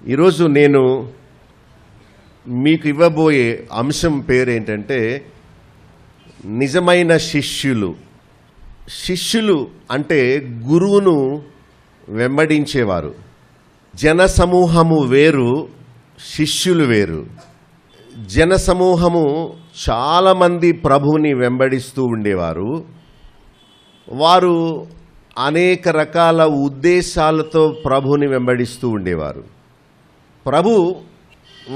ఈరోజు నేను మీకు ఇవ్వబోయే అంశం పేరు ఏంటంటే నిజమైన శిష్యులు. శిష్యులు అంటే గురువును వెంబడించేవారు. జనసమూహము వేరు, శిష్యులు వేరు. జనసమూహము చాలామంది ప్రభువుని వెంబడిస్తూ ఉండేవారు. వారు అనేక రకాల ఉద్దేశాలతో ప్రభువుని వెంబడిస్తూ ఉండేవారు. ప్రభు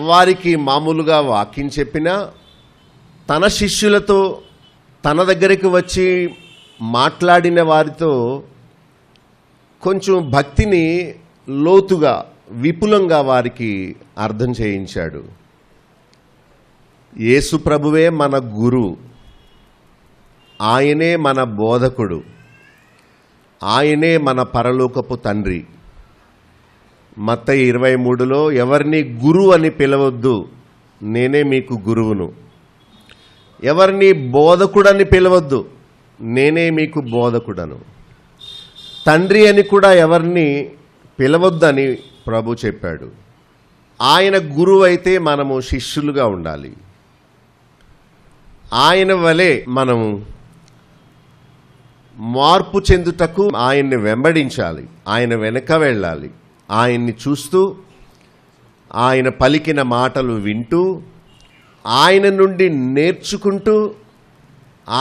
వారికి మామూలుగా వాక్యం చెప్పినా తన శిష్యులతో తన దగ్గరికి వచ్చి మాట్లాడిన వారితో కొంచెం భక్తిని లోతుగా విపులంగా వారికి అర్థం చేయించాడు. యేసు ప్రభువే మన గురువు, ఆయనే మన బోధకుడు, ఆయనే మన పరలోకపు తండ్రి. మత్తయి 23లో ఎవరిని గురువు అని పిలవద్దు, నేనే మీకు గురువును. ఎవరిని బోధకుడని పిలవద్దు, నేనే మీకు బోధకుడను. తండ్రి అని కూడా ఎవరిని పిలవద్దని ప్రభు చెప్పాడు. ఆయన గురువు అయితే మనము శిష్యులుగా ఉండాలి. ఆయన వలె మనము మార్పు చెందుటకు ఆయన్ని వెంబడించాలి, ఆయన వెనక వెళ్ళాలి. ఆయన్ని చూస్తూ, ఆయన పలికిన మాటలు వింటూ, ఆయన నుండి నేర్చుకుంటూ,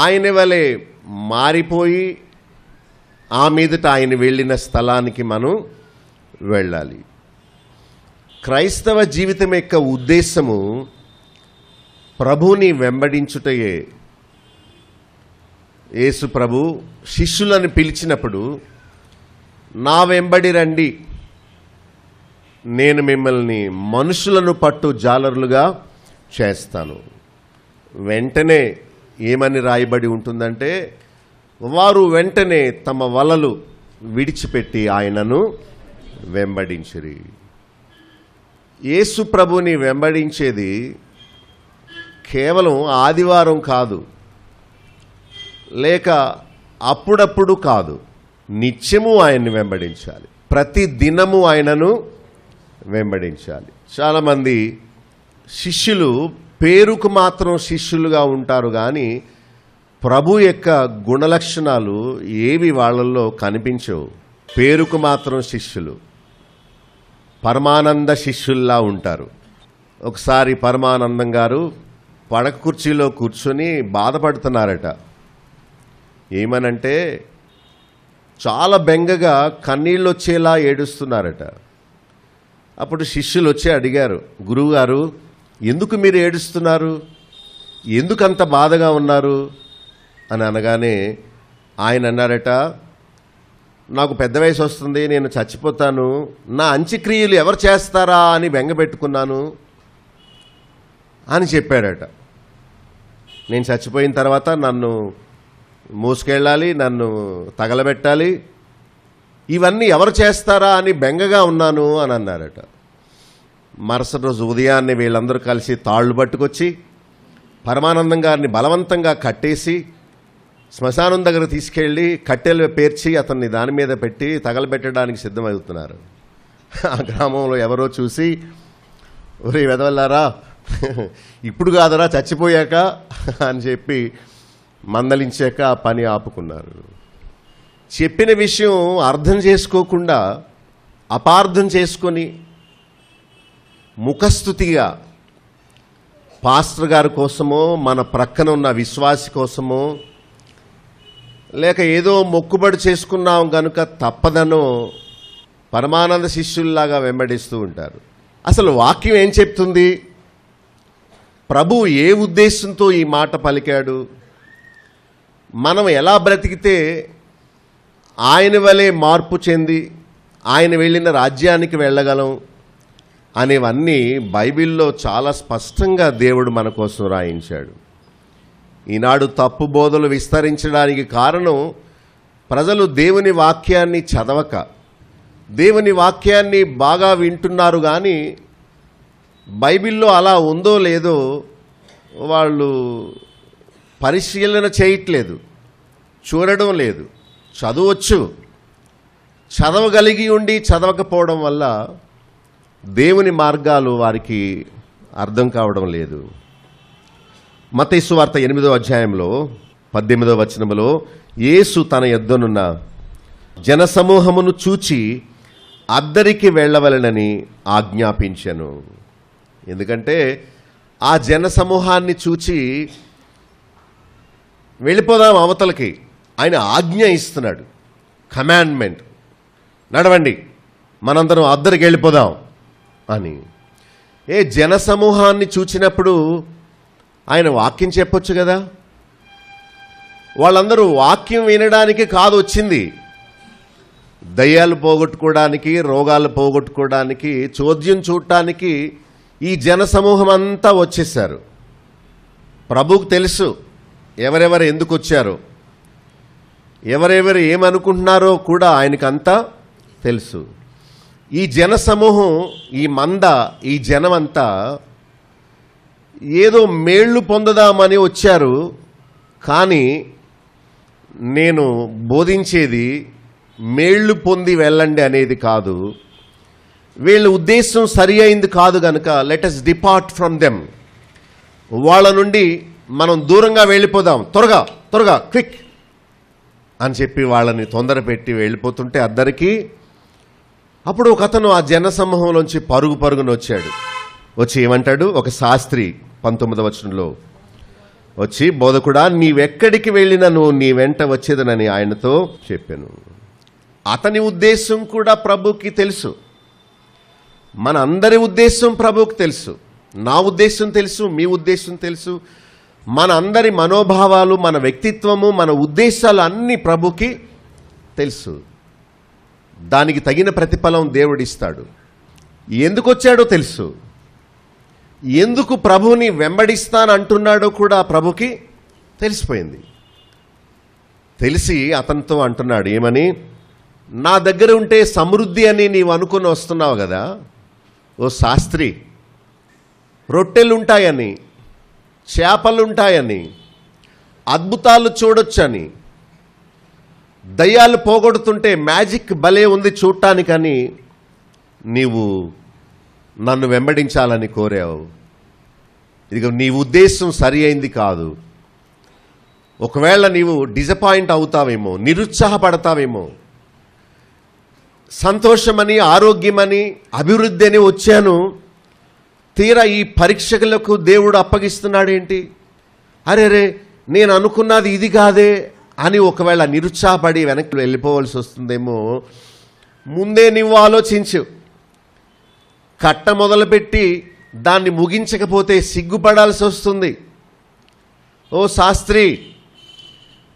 ఆయన వలె మారిపోయి ఆ మీదట ఆయన వెళ్ళిన స్థలానికి మనం వెళ్ళాలి. క్రైస్తవ జీవితం యొక్క ఉద్దేశము ప్రభువుని వెంబడించుటయే. యేసు ప్రభు శిష్యులను పిలిచినప్పుడు, నా వెంబడి రండి, నేను మిమ్మల్ని మనుషులను పట్టు జాలరులుగా చేస్తాను. వెంటనే ఏమని రాయబడి ఉంటుందంటే, వారు వెంటనే తమ వలలు విడిచిపెట్టి ఆయనను వెంబడించిరి. యేసు ప్రభుని వెంబడించేది కేవలం ఆదివారం కాదు, లేక అప్పుడప్పుడు కాదు, నిత్యము ఆయన్ని వెంబడించాలి. ప్రతి దినము ఆయనను వెంబడించాలి. చాలామంది శిష్యులు పేరుకు మాత్రం శిష్యులుగా ఉంటారు, కానీ ప్రభు యొక్క గుణలక్షణాలు ఏవి వాళ్ళల్లో కనిపించవు. పేరుకు మాత్రం శిష్యులు, పరమానంద శిష్యుల్లా ఉంటారు. ఒకసారి పరమానందం గారు పడక కుర్చీలో కూర్చొని బాధపడుతున్నారట. ఏమనంటే చాలా బెంగగా కన్నీళ్ళు వచ్చేలా ఏడుస్తున్నారట. అప్పుడు శిష్యులు వచ్చి అడిగారు, గురువుగారు ఎందుకు మీరు ఏడుస్తున్నారు, ఎందుకు అంత బాధగా ఉన్నారు అని అనగానే ఆయన అన్నారట, నాకు పెద్ద వయసు వస్తుంది, నేను చచ్చిపోతాను, నా అంత్యక్రియలు ఎవరు చేస్తారా అని బెంగ పెట్టుకున్నాను అని చెప్పాడట. నేను చచ్చిపోయిన తర్వాత నన్ను మోసుకెళ్ళాలి, నన్ను తగలబెట్టాలి, ఇవన్నీ ఎవరు చేస్తారా అని బెంగగా ఉన్నాను అని అన్నారట. మరుసటి రోజు ఉదయాన్నే వీళ్ళందరూ కలిసి తాళ్ళు పట్టుకొచ్చి పరమానందం గారిని బలవంతంగా కట్టేసి శ్మశానం దగ్గర తీసుకెళ్ళి కట్టెలు పేర్చి అతన్ని దాని మీద పెట్టి తగలబెట్టడానికి సిద్ధమవుతున్నారు. ఆ గ్రామంలో ఎవరో చూసి, ఒరే వెదవల్లారా, ఇప్పుడు కాదరా చచ్చిపోయాక అని చెప్పి మందలించాక ఆ పని ఆపుకున్నారు. చెప్పిన విషయం అర్థం చేసుకోకుండా అపార్థం చేసుకొని ముఖస్తుతిగా పాస్టర్ గారి కోసమో, మన ప్రక్కన ఉన్న విశ్వాసి కోసమో, లేక ఏదో మొక్కుబడి చేసుకున్నాం కనుక తప్పదనో పరమానంద శిష్యుల్లాగా వెంబడిస్తూ ఉంటారు. అసలు వాక్యం ఏం చెప్తుంది? ప్రభు ఏ ఉద్దేశంతో ఈ మాట పలికాడు? మనం ఎలా బ్రతికితే ఆయన వలె మార్పు చెంది ఆయన వెళ్ళిన రాజ్యానికి వెళ్ళగలం అనేవన్నీ బైబిల్లో చాలా స్పష్టంగా దేవుడు మన కోసం రాయించాడు. ఈనాడు తప్పు బోధలు విస్తరించడానికి కారణం ప్రజలు దేవుని వాక్యాన్ని చదవక, దేవుని వాక్యాన్ని బాగా వింటున్నారు కానీ బైబిల్లో అలా ఉందో లేదో వాళ్ళు పరిశీలన చేయట్లేదు, చూడడం లేదు. చదవచ్చు, చదవగలిగి ఉండి చదవకపోవడం వల్ల దేవుని మార్గాలు వారికి అర్థం కావడం లేదు. మత్తయి సువార్త 8వ అధ్యాయంలో 18వ వచనములో యేసు తన యొద్దనున్న జనసమూహమును చూచి అద్దరికి వెళ్ళవలెనని ఆజ్ఞాపించెను. ఎందుకంటే ఆ జనసమూహాన్ని చూచి వెళ్ళిపోదాం అవతలకి ఆయన ఆజ్ఞ ఇస్తున్నాడు, కమాండ్మెంట్, నడవండి మనందరం అద్దరికి వెళ్ళిపోదాం అని. జనసమూహాన్ని చూచినప్పుడు ఆయన వాక్యం చెప్పొచ్చు కదా. వాళ్ళందరూ వాక్యం వినడానికి కాదు వచ్చింది, దయ్యాలు పోగొట్టుకోవడానికి, రోగాలు పోగొట్టుకోవడానికి, చోద్యం చూడటానికి ఈ జనసమూహం అంతా వచ్చేసారు. ప్రభువుకు తెలుసు ఎవరెవరు ఎందుకు వచ్చారో, ఎవరెవరు ఏమనుకుంటున్నారో కూడా ఆయనకంతా తెలుసు. ఈ జనసమూహం, ఈ మంద, ఈ జనమంతా ఏదో మేళ్ళు పొందుదామని వచ్చారు. కానీ నేను బోధించేది మేళ్ళు పొంది వెళ్ళండి అనేది కాదు. వీళ్ళ ఉద్దేశం సరి అయింది కాదు గనుక let us depart from them. వాళ్ళ నుండి మనం దూరంగా వెళ్ళిపోదాం, త్వరగా త్వరగా క్విక్ అని చెప్పి వాళ్ళని తొందర పెట్టి వెళ్ళిపోతుంటే అద్దరికి అప్పుడు ఒక అతను ఆ జనసమూహంలోంచి పరుగు పరుగున వచ్చాడు. వచ్చి ఏమంటాడు, ఒక శాస్త్రి 19వ వచనంలో వచ్చి, బోధకుడా నీవెక్కడికి వెళ్ళినను నీ వెంట వచ్చేదనని ఆయనతో చెప్పాను. అతని ఉద్దేశం కూడా ప్రభుకి తెలుసు, మన అందరి ఉద్దేశం ప్రభుకి తెలుసు, నా ఉద్దేశం తెలుసు, మీ ఉద్దేశం తెలుసు, మన అందరి మనోభావాలు, మన వ్యక్తిత్వము, మన ఉద్దేశాలు అన్నీ ప్రభుకి తెలుసు. దానికి తగిన ప్రతిఫలం దేవుడిస్తాడు. ఎందుకు వచ్చాడో తెలుసు, ఎందుకు ప్రభువుని వెంబడిస్తానంటున్నాడో కూడా ప్రభుకి తెలిసిపోయింది. తెలిసి అతనితో అంటున్నాడు ఏమని, నా దగ్గర ఉంటే సమృద్ధి అని నీవు అనుకుని వస్తున్నావు కదా ఓ శాస్త్రి, రొట్టెలుంటాయని, చేపలుంటాయని, అద్భుతాలు చూడొచ్చని, దయ్యాలు పోగొడుతుంటే మ్యాజిక్ భలే ఉంది చూడటానికని నీవు నన్ను వెంబడించాలని కోరావు. ఇదిగో నీ ఉద్దేశం సరి అయింది కాదు. ఒకవేళ నీవు డిసప్పాయింట్ అవుతావేమో, నిరుత్సాహపడతావేమో. సంతోషమని, ఆరోగ్యమని, అభివృద్ధి అని వచ్చాను, తీరా ఈ పరీక్షకులకు దేవుడు అప్పగిస్తున్నాడేంటి, అరే నేను అనుకున్నది ఇది కాదే అని ఒకవేళ నిరుత్సాహపడి వెనక్కి వెళ్ళిపోవలసి వస్తుందేమో. ముందే నువ్వు ఆలోచించు. కట్ట మొదలుపెట్టి దాన్ని ముగించకపోతే సిగ్గుపడాల్సి వస్తుంది. ఓ శాస్త్రి,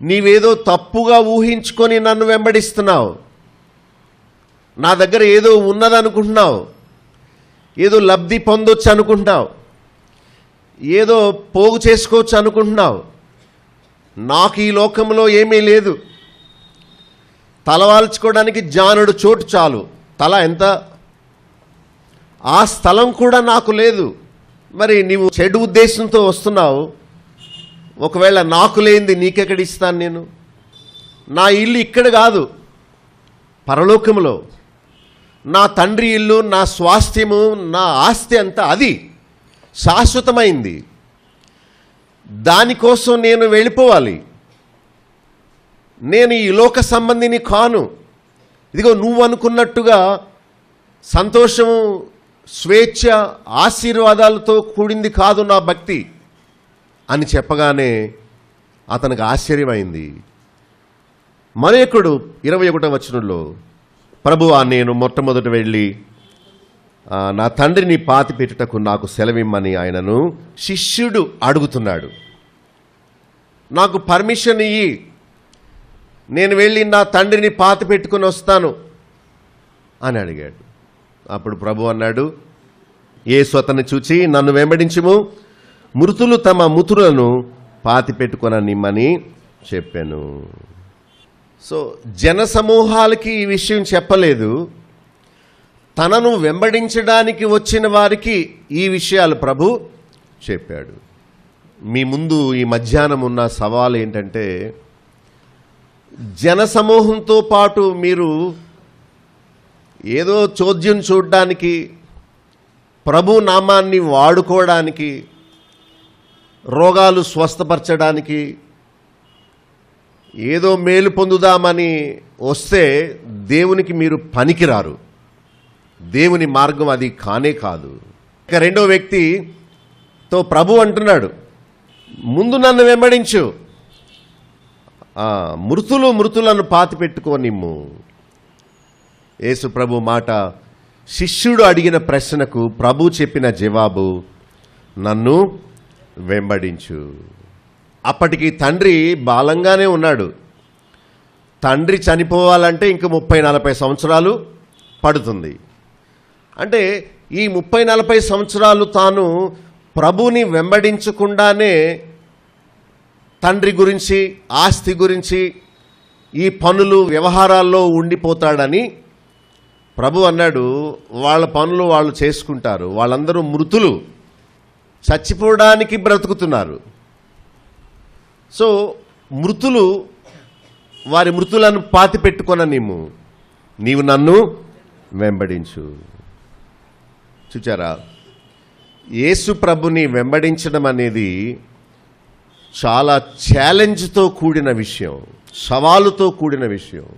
నీవేదో తప్పుగా ఊహించుకొని నన్ను వెంబడిస్తున్నావు. నా దగ్గర ఏదో ఉన్నదనుకుంటున్నావు, ఏదో లబ్ధి పొందొచ్చు అనుకుంటున్నావు, ఏదో పోగు చేసుకోవచ్చు అనుకుంటున్నావు. నాకు ఈ లోకంలో ఏమీ లేదు. తలవాల్చుకోవడానికి జానుడు చోటు చాలు. తల ఎంత, ఆ స్థలం కూడా నాకు లేదు. మరి నీవు చెడు ఉద్దేశంతో వస్తున్నావు. ఒకవేళ నాకు లేనిది నీకెక్కడ ఇస్తాను నేను? నా ఇల్లు ఇక్కడ కాదు, పరలోకములో. నా తండ్రి ఇల్లు, నా స్వాస్థ్యము, నా ఆస్తి అంతా అది శాశ్వతమైంది. దానికోసం నేను వెళ్ళిపోవాలి. నేను ఈ లోక సంబంధిని కాను. ఇదిగో నువ్వు అనుకున్నట్టుగా సంతోషము, స్వేచ్ఛ, ఆశీర్వాదాలతో కూడింది కాదు నా భక్తి అని చెప్పగానే అతనికి ఆశ్చర్యమైంది. మరొకడు 21వ వచనంలో, ప్రభువా నేను మొట్టమొదట వెళ్ళి నా తండ్రిని పాతి పెట్టుటకు నాకు సెలవిమ్మని ఆయనను శిష్యుడు అడుగుతున్నాడు. నాకు పర్మిషన్ ఇయ్యి, నేను వెళ్ళి నా తండ్రిని పాతి పెట్టుకుని వస్తాను అని అడిగాడు. అప్పుడు ప్రభు అన్నాడు, యేసు అతన్ని చూచి, నన్ను వెంబడించుము, మృతులు తమ మృతులను పాతి పెట్టుకొననిమ్మని చెప్పాను. సో జనసమూహాలకి ఈ విషయం చెప్పలేదు, తనను వెంబడించడానికి వచ్చిన వారికి ఈ విషయాలు ప్రభు చెప్పాడు. మీ ముందు ఈ మధ్యాహ్నం ఉన్న సవాల్ ఏంటంటే, జనసమూహంతో పాటు మీరు ఏదో చోద్యం చూడడానికి, ప్రభు నామాన్ని వాడుకోవడానికి, రోగాలు స్వస్థపరచడానికి, ఏదో మేలు పొందుదామని వస్తే దేవునికి మీరు పనికిరారు. దేవుని మార్గం అది కానే కాదు. ఇక రెండో వ్యక్తితో ప్రభు అంటున్నాడు, ముందు నన్ను వెంబడించు, మృతులను పాతిపెట్టుకోనిమ్ము. యేసు ప్రభు మాట, శిష్యుడు అడిగిన ప్రశ్నకు ప్రభు చెప్పిన జవాబు, నన్ను వెంబడించు. అప్పటికి తండ్రి బాలంగానే ఉన్నాడు. తండ్రి చనిపోవాలంటే ఇంక 30-40 సంవత్సరాలు పడుతుంది. అంటే ఈ 30-40 సంవత్సరాలు తాను ప్రభుని వెంబడించకుండానే తండ్రి గురించి, ఆస్తి గురించి, ఈ పనులు వ్యవహారాల్లో ఉండిపోతాడని ప్రభు అన్నాడు. వాళ్ళ పనులు వాళ్ళు చేసుకుంటారు, వాళ్ళందరూ మృతులు, చచ్చిపోవడానికి బ్రతుకుతున్నారు. సో మృతులు, వారి మృతులను పాతిపెట్టుకొననిమ్ము, నీవు నన్ను వెంబడించు. చూచారా, యేసు ప్రభుని వెంబడించడం అనేది చాలా ఛాలెంజ్తో కూడిన విషయం, సవాలుతో కూడిన విషయం.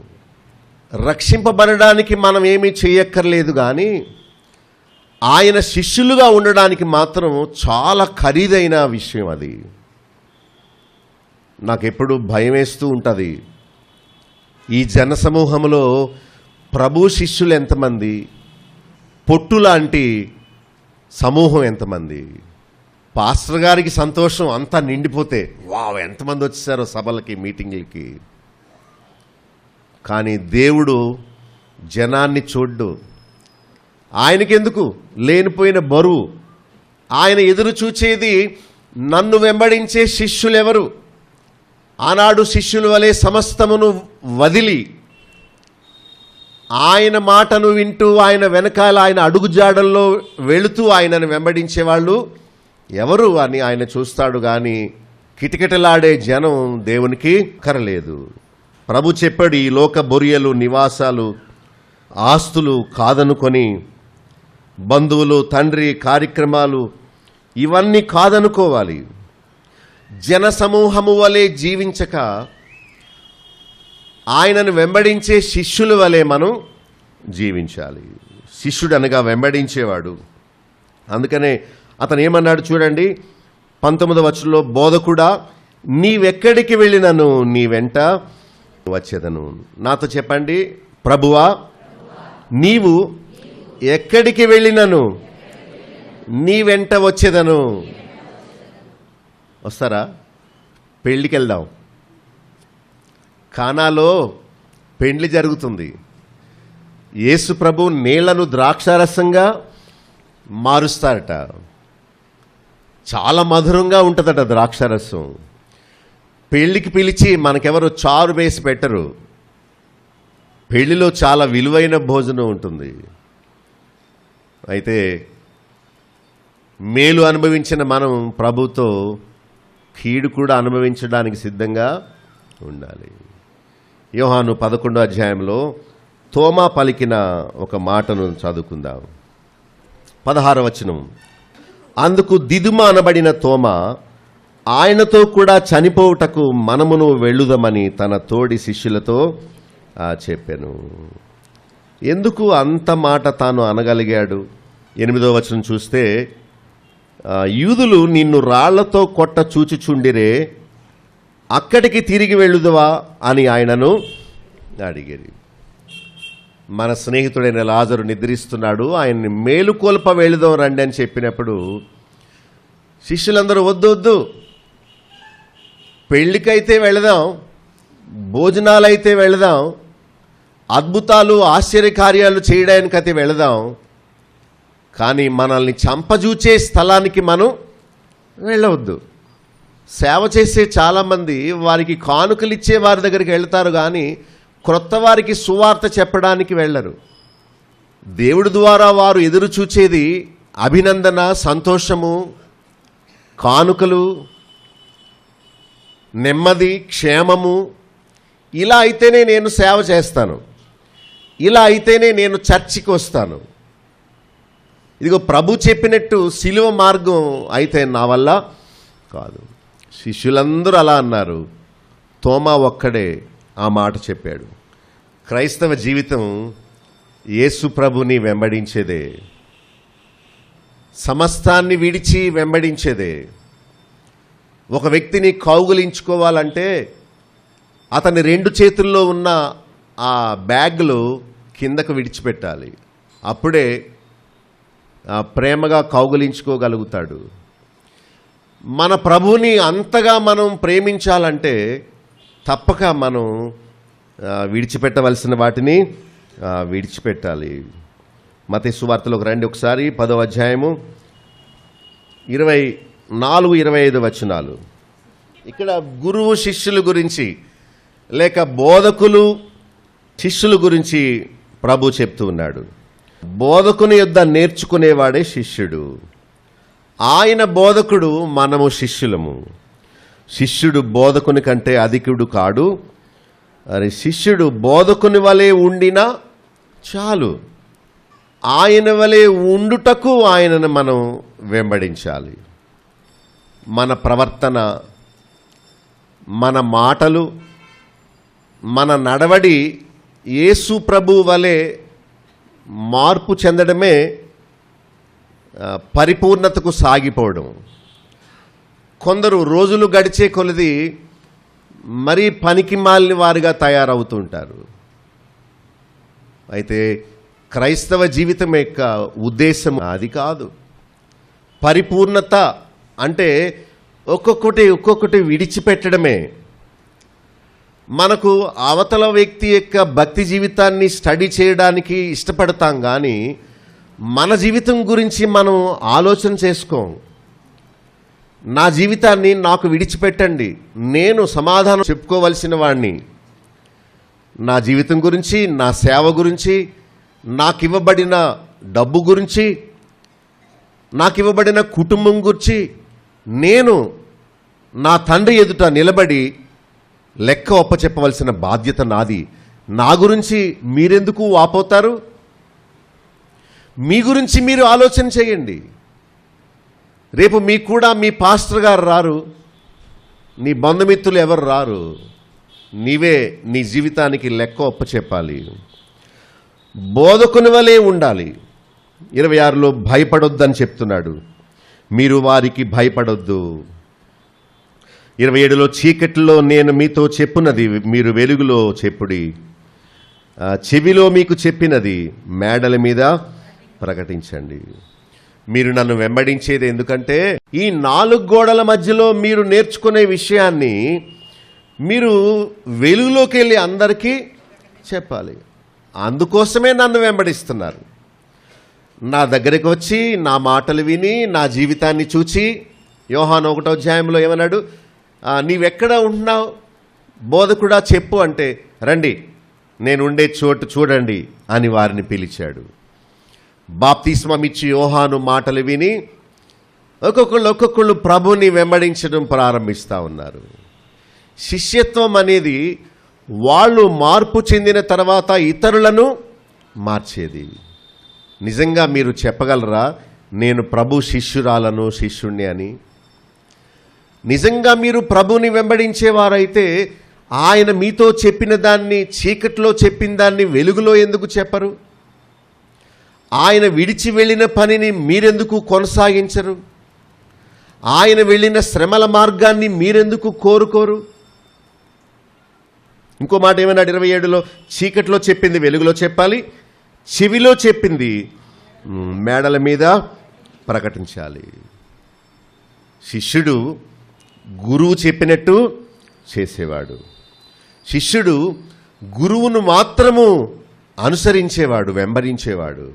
రక్షింపబడడానికి మనం ఏమీ చేయక్కర్లేదు, కానీ ఆయన శిష్యులుగా ఉండడానికి మాత్రం చాలా ఖరీదైన విషయం అది. నాకెప్పుడు భయం వేస్తూ ఉంటుంది, ఈ జనసమూహంలో ప్రభు శిష్యులు ఎంతమంది, పొట్టు లాంటి సమూహం ఎంతమంది. పాస్టర్ గారికి సంతోషం అంతా నిండిపోతే, వావ్ ఎంతమంది వచ్చేసారో సభలకి, మీటింగ్లకి. కానీ దేవుడు జనాన్ని చూడ్డు. ఆయనకెందుకు లేనిపోయిన బరువు? ఆయన ఎదురు చూచేది నన్ను వెంబడించే శిష్యులెవరు. ఆనాడు శిష్యుల వలె సమస్తమును వదిలి ఆయన మాటను వింటూ, ఆయన వెనకాల, ఆయన అడుగుజాడల్లో వెళుతూ ఆయనను వెంబడించేవాళ్ళు ఎవరు అని ఆయన చూస్తాడు. కానీ కిటకిటలాడే జనం దేవునికి కరలేదు. ప్రభు చెప్పాడు, ఈ లోక బొరియలు, నివాసాలు, ఆస్తులు కాదనుకొని, బంధువులు, తండ్రి, కార్యక్రమాలు ఇవన్నీ కాదనుకోవాలి. జన సమూహము వలె జీవించక ఆయనను వెంబడించే శిష్యుల వలె మనం జీవించాలి. శిష్యుడు అనగా వెంబడించేవాడు. అందుకనే అతను ఏమన్నాడు చూడండి, 19వ వచనంలో, బోధకుడా నీవెక్కడికి వెళ్ళినను నీ వెంట వచ్చేదను. నాతో చెప్పండి, ప్రభువా నీవు ఎక్కడికి వెళ్ళినను నీ వెంట వచ్చేదను. వస్తారా? పెళ్ళికి వెళ్దాం. కానాలో పెండ్లి జరుగుతుంది. యేసు ప్రభు నీళ్లను ద్రాక్షారసంగా మారుస్తారట. చాలా మధురంగా ఉంటుందట ద్రాక్షారసం. పెళ్ళికి పిలిచి మనకెవరు చారు వేసి పెట్టరు. పెళ్లిలో చాలా విలువైన భోజనం ఉంటుంది. అయితే మేలు అనుభవించిన మనం ప్రభుతో కీడు కూడా అనుభవించడానికి సిద్ధంగా ఉండాలి. యోహాను 11వ అధ్యాయంలో తోమా పలికిన ఒక మాటను చదువుకుందాం. 16వ వచనం, అందుకు దిదుమ అనబడిన తోమా ఆయనతో కూడా చనిపోవుటకు మనమును వెళ్ళుదామని తన తోడి శిష్యులతో చెప్పాను. ఎందుకు అంత మాట తాను అనగలిగాడు? 8వ వచనం చూస్తే, యూదులు నిన్ను రాళ్లతో కొట్ట చూచుచుండిరే, అక్కడికి తిరిగి వెళ్ళుదవా అని ఆయనను అడిగారు. మన స్నేహితుడైన లాజరు నిద్రిస్తున్నాడు, ఆయన్ని మేలుకొల్ప వెళుదాం రండి అని చెప్పినప్పుడు శిష్యులందరూ వద్దు వద్దు, పెళ్ళికైతే వెళదాం, భోజనాలైతే వెళదాం, అద్భుతాలు ఆశ్చర్యకార్యాలు చేయడానికైతే వెళదాం, కానీ మనల్ని చంపజూచే స్థలానికి మనం వెళ్ళవద్దు. సేవ చేసే చాలామంది వారికి కానుకలు ఇచ్చే వారి దగ్గరికి వెళ్తారు, కానీ క్రొత్త వారికి సువార్త చెప్పడానికి వెళ్ళరు. దేవుడి ద్వారా వారు ఎదురు చూచేది అభినందన, సంతోషము, కానుకలు, నెమ్మది, క్షేమము. ఇలా అయితేనే నేను సేవ చేస్తాను, ఇలా అయితేనే నేను చర్చికి వస్తాను. ఇదిగో ప్రభు చెప్పినట్టు శిలువ మార్గం అయితే నా వల్ల కాదు. శిష్యులందరూ అలా అన్నారు. తోమా ఒక్కడే ఆ మాట చెప్పాడు. క్రైస్తవ జీవితం యేసు ప్రభుని వెంబడించేదే, సమస్తాన్ని విడిచి వెంబడించేదే. ఒక వ్యక్తిని కౌగులించుకోవాలంటే అతని 2 చేతుల్లో ఉన్న ఆ బ్యాగ్లు కిందకు విడిచిపెట్టాలి. అప్పుడే ప్రేమగా కౌగులించుకోగలుగుతాడు. మన ప్రభువుని అంతగా మనం ప్రేమించాలంటే తప్పక మనం విడిచిపెట్టవలసిన వాటిని విడిచిపెట్టాలి. మత్తయి సువార్తలోకి రండి ఒకసారి, 10వ అధ్యాయము 24-25 వచనాలు. ఇక్కడ గురువు శిష్యుల గురించి లేక బోధకులు శిష్యుల గురించి ప్రభు చెప్తూ ఉన్నాడు. బోధకుని యొద్ద నేర్చుకునేవాడే శిష్యుడు. ఆయన బోధకుడు, మనము శిష్యులము. శిష్యుడు బోధకుని కంటే అధికుడు కాడు. అరే, శిష్యుడు బోధకుని వలె ఉండినా చాలు. ఆయన వలె ఉండుటకు ఆయనను మనం వెంబడించాలి. మన ప్రవర్తన, మన మాటలు, మన నడవడి యేసు ప్రభు వలె మార్పు చెందడమే పరిపూర్ణతకు సాగిపోవడం. కొందరు రోజులు గడిచే కొలది మరీ పనికి మాలిన వారిగా తయారవుతుంటారు. అయితే క్రైస్తవ జీవితం యొక్క ఉద్దేశం అది కాదు. పరిపూర్ణత అంటే ఒక్కొక్కటి విడిచిపెట్టడమే. మనకు అవతల వ్యక్తి యొక్క భక్తి జీవితాన్ని స్టడీ చేయడానికి ఇష్టపడతాం, కానీ మన జీవితం గురించి మనం ఆలోచన చేసుకోం. నా జీవితాన్ని నాకు విడిచిపెట్టండి, నేను సమాధానం చెప్పుకోవలసిన వాడిని. నా జీవితం గురించి, నా సేవ గురించి, నాకు ఇవ్వబడిన డబ్బు గురించి, నాకు ఇవ్వబడిన కుటుంబం గురించి నేను నా తండ్రి ఎదుట నిలబడి లెక్క ఒప్పచెప్పవలసిన బాధ్యత నాది. నా గురించి మీరెందుకు వాపోతారు? మీ గురించి మీరు ఆలోచన చేయండి. రేపు మీకు కూడా మీ పాస్టర్ గారు రారు, నీ బంధుమిత్రులు ఎవరు రారు. నీవే నీ జీవితానికి లెక్క ఒప్పచెప్పాలి. బోధకుని వలె ఉండాలి. 26లో భయపడొద్దని చెప్తున్నాడు. మీరు వారికి భయపడొద్దు. 27లో చీకటిలో నేను మీతో చెప్పున్నది మీరు వెలుగులో చెప్పుడి, చెవిలో మీకు చెప్పినది మేడల మీద ప్రకటించండి. మీరు నన్ను వెంబడించేది ఎందుకంటే ఈ 4 గోడల మధ్యలో మీరు నేర్చుకునే విషయాన్ని మీరు వెలుగులోకి వెళ్ళి అందరికీ చెప్పాలి. అందుకోసమే నన్ను వెంబడిస్తున్నారు. నా దగ్గరికి వచ్చి నా మాటలు విని నా జీవితాన్ని చూచి, యోహాను 1వ అధ్యాయంలో ఏమన్నాడు? నీవెక్కడ ఉంటున్నావు బోధకుడా చెప్పు అంటే, రండి నేను ఉండే చోటు చూడండి అని వారిని పిలిచాడు. బాప్తిస్మం ఇచ్చి యోహాను మాటలు విని ఒక్కొక్కళ్ళు ప్రభుని వెంబడించడం ప్రారంభిస్తూ ఉన్నారు. శిష్యత్వం అనేది వాళ్ళు మార్పు చెందిన తర్వాత ఇతరులను మార్చేది. నిజంగా మీరు చెప్పగలరా నేను ప్రభు శిష్యురాలను, శిష్యుణ్ణి అని? నిజంగా మీరు ప్రభుని వెంబడించేవారైతే ఆయన మీతో చెప్పిన దాన్ని, చీకట్లో చెప్పిన దాన్ని వెలుగులో ఎందుకు చెప్పరు? ఆయన విడిచి వెళ్ళిన పనిని మీరెందుకు కొనసాగించరు? ఆయన వెళ్ళిన శ్రమల మార్గాన్ని మీరెందుకు కోరుకోరు? ఇంకో మాట ఏమన్నాడు 27లో? చీకట్లో చెప్పింది వెలుగులో చెప్పాలి, చెవిలో చెప్పింది మేడల మీద ప్రకటించాలి. శిష్యుడు గురువు చెప్పినట్టు చేసేవాడు. శిష్యుడు గురువును మాత్రము అనుసరించేవాడు, వెంబడించేవాడు.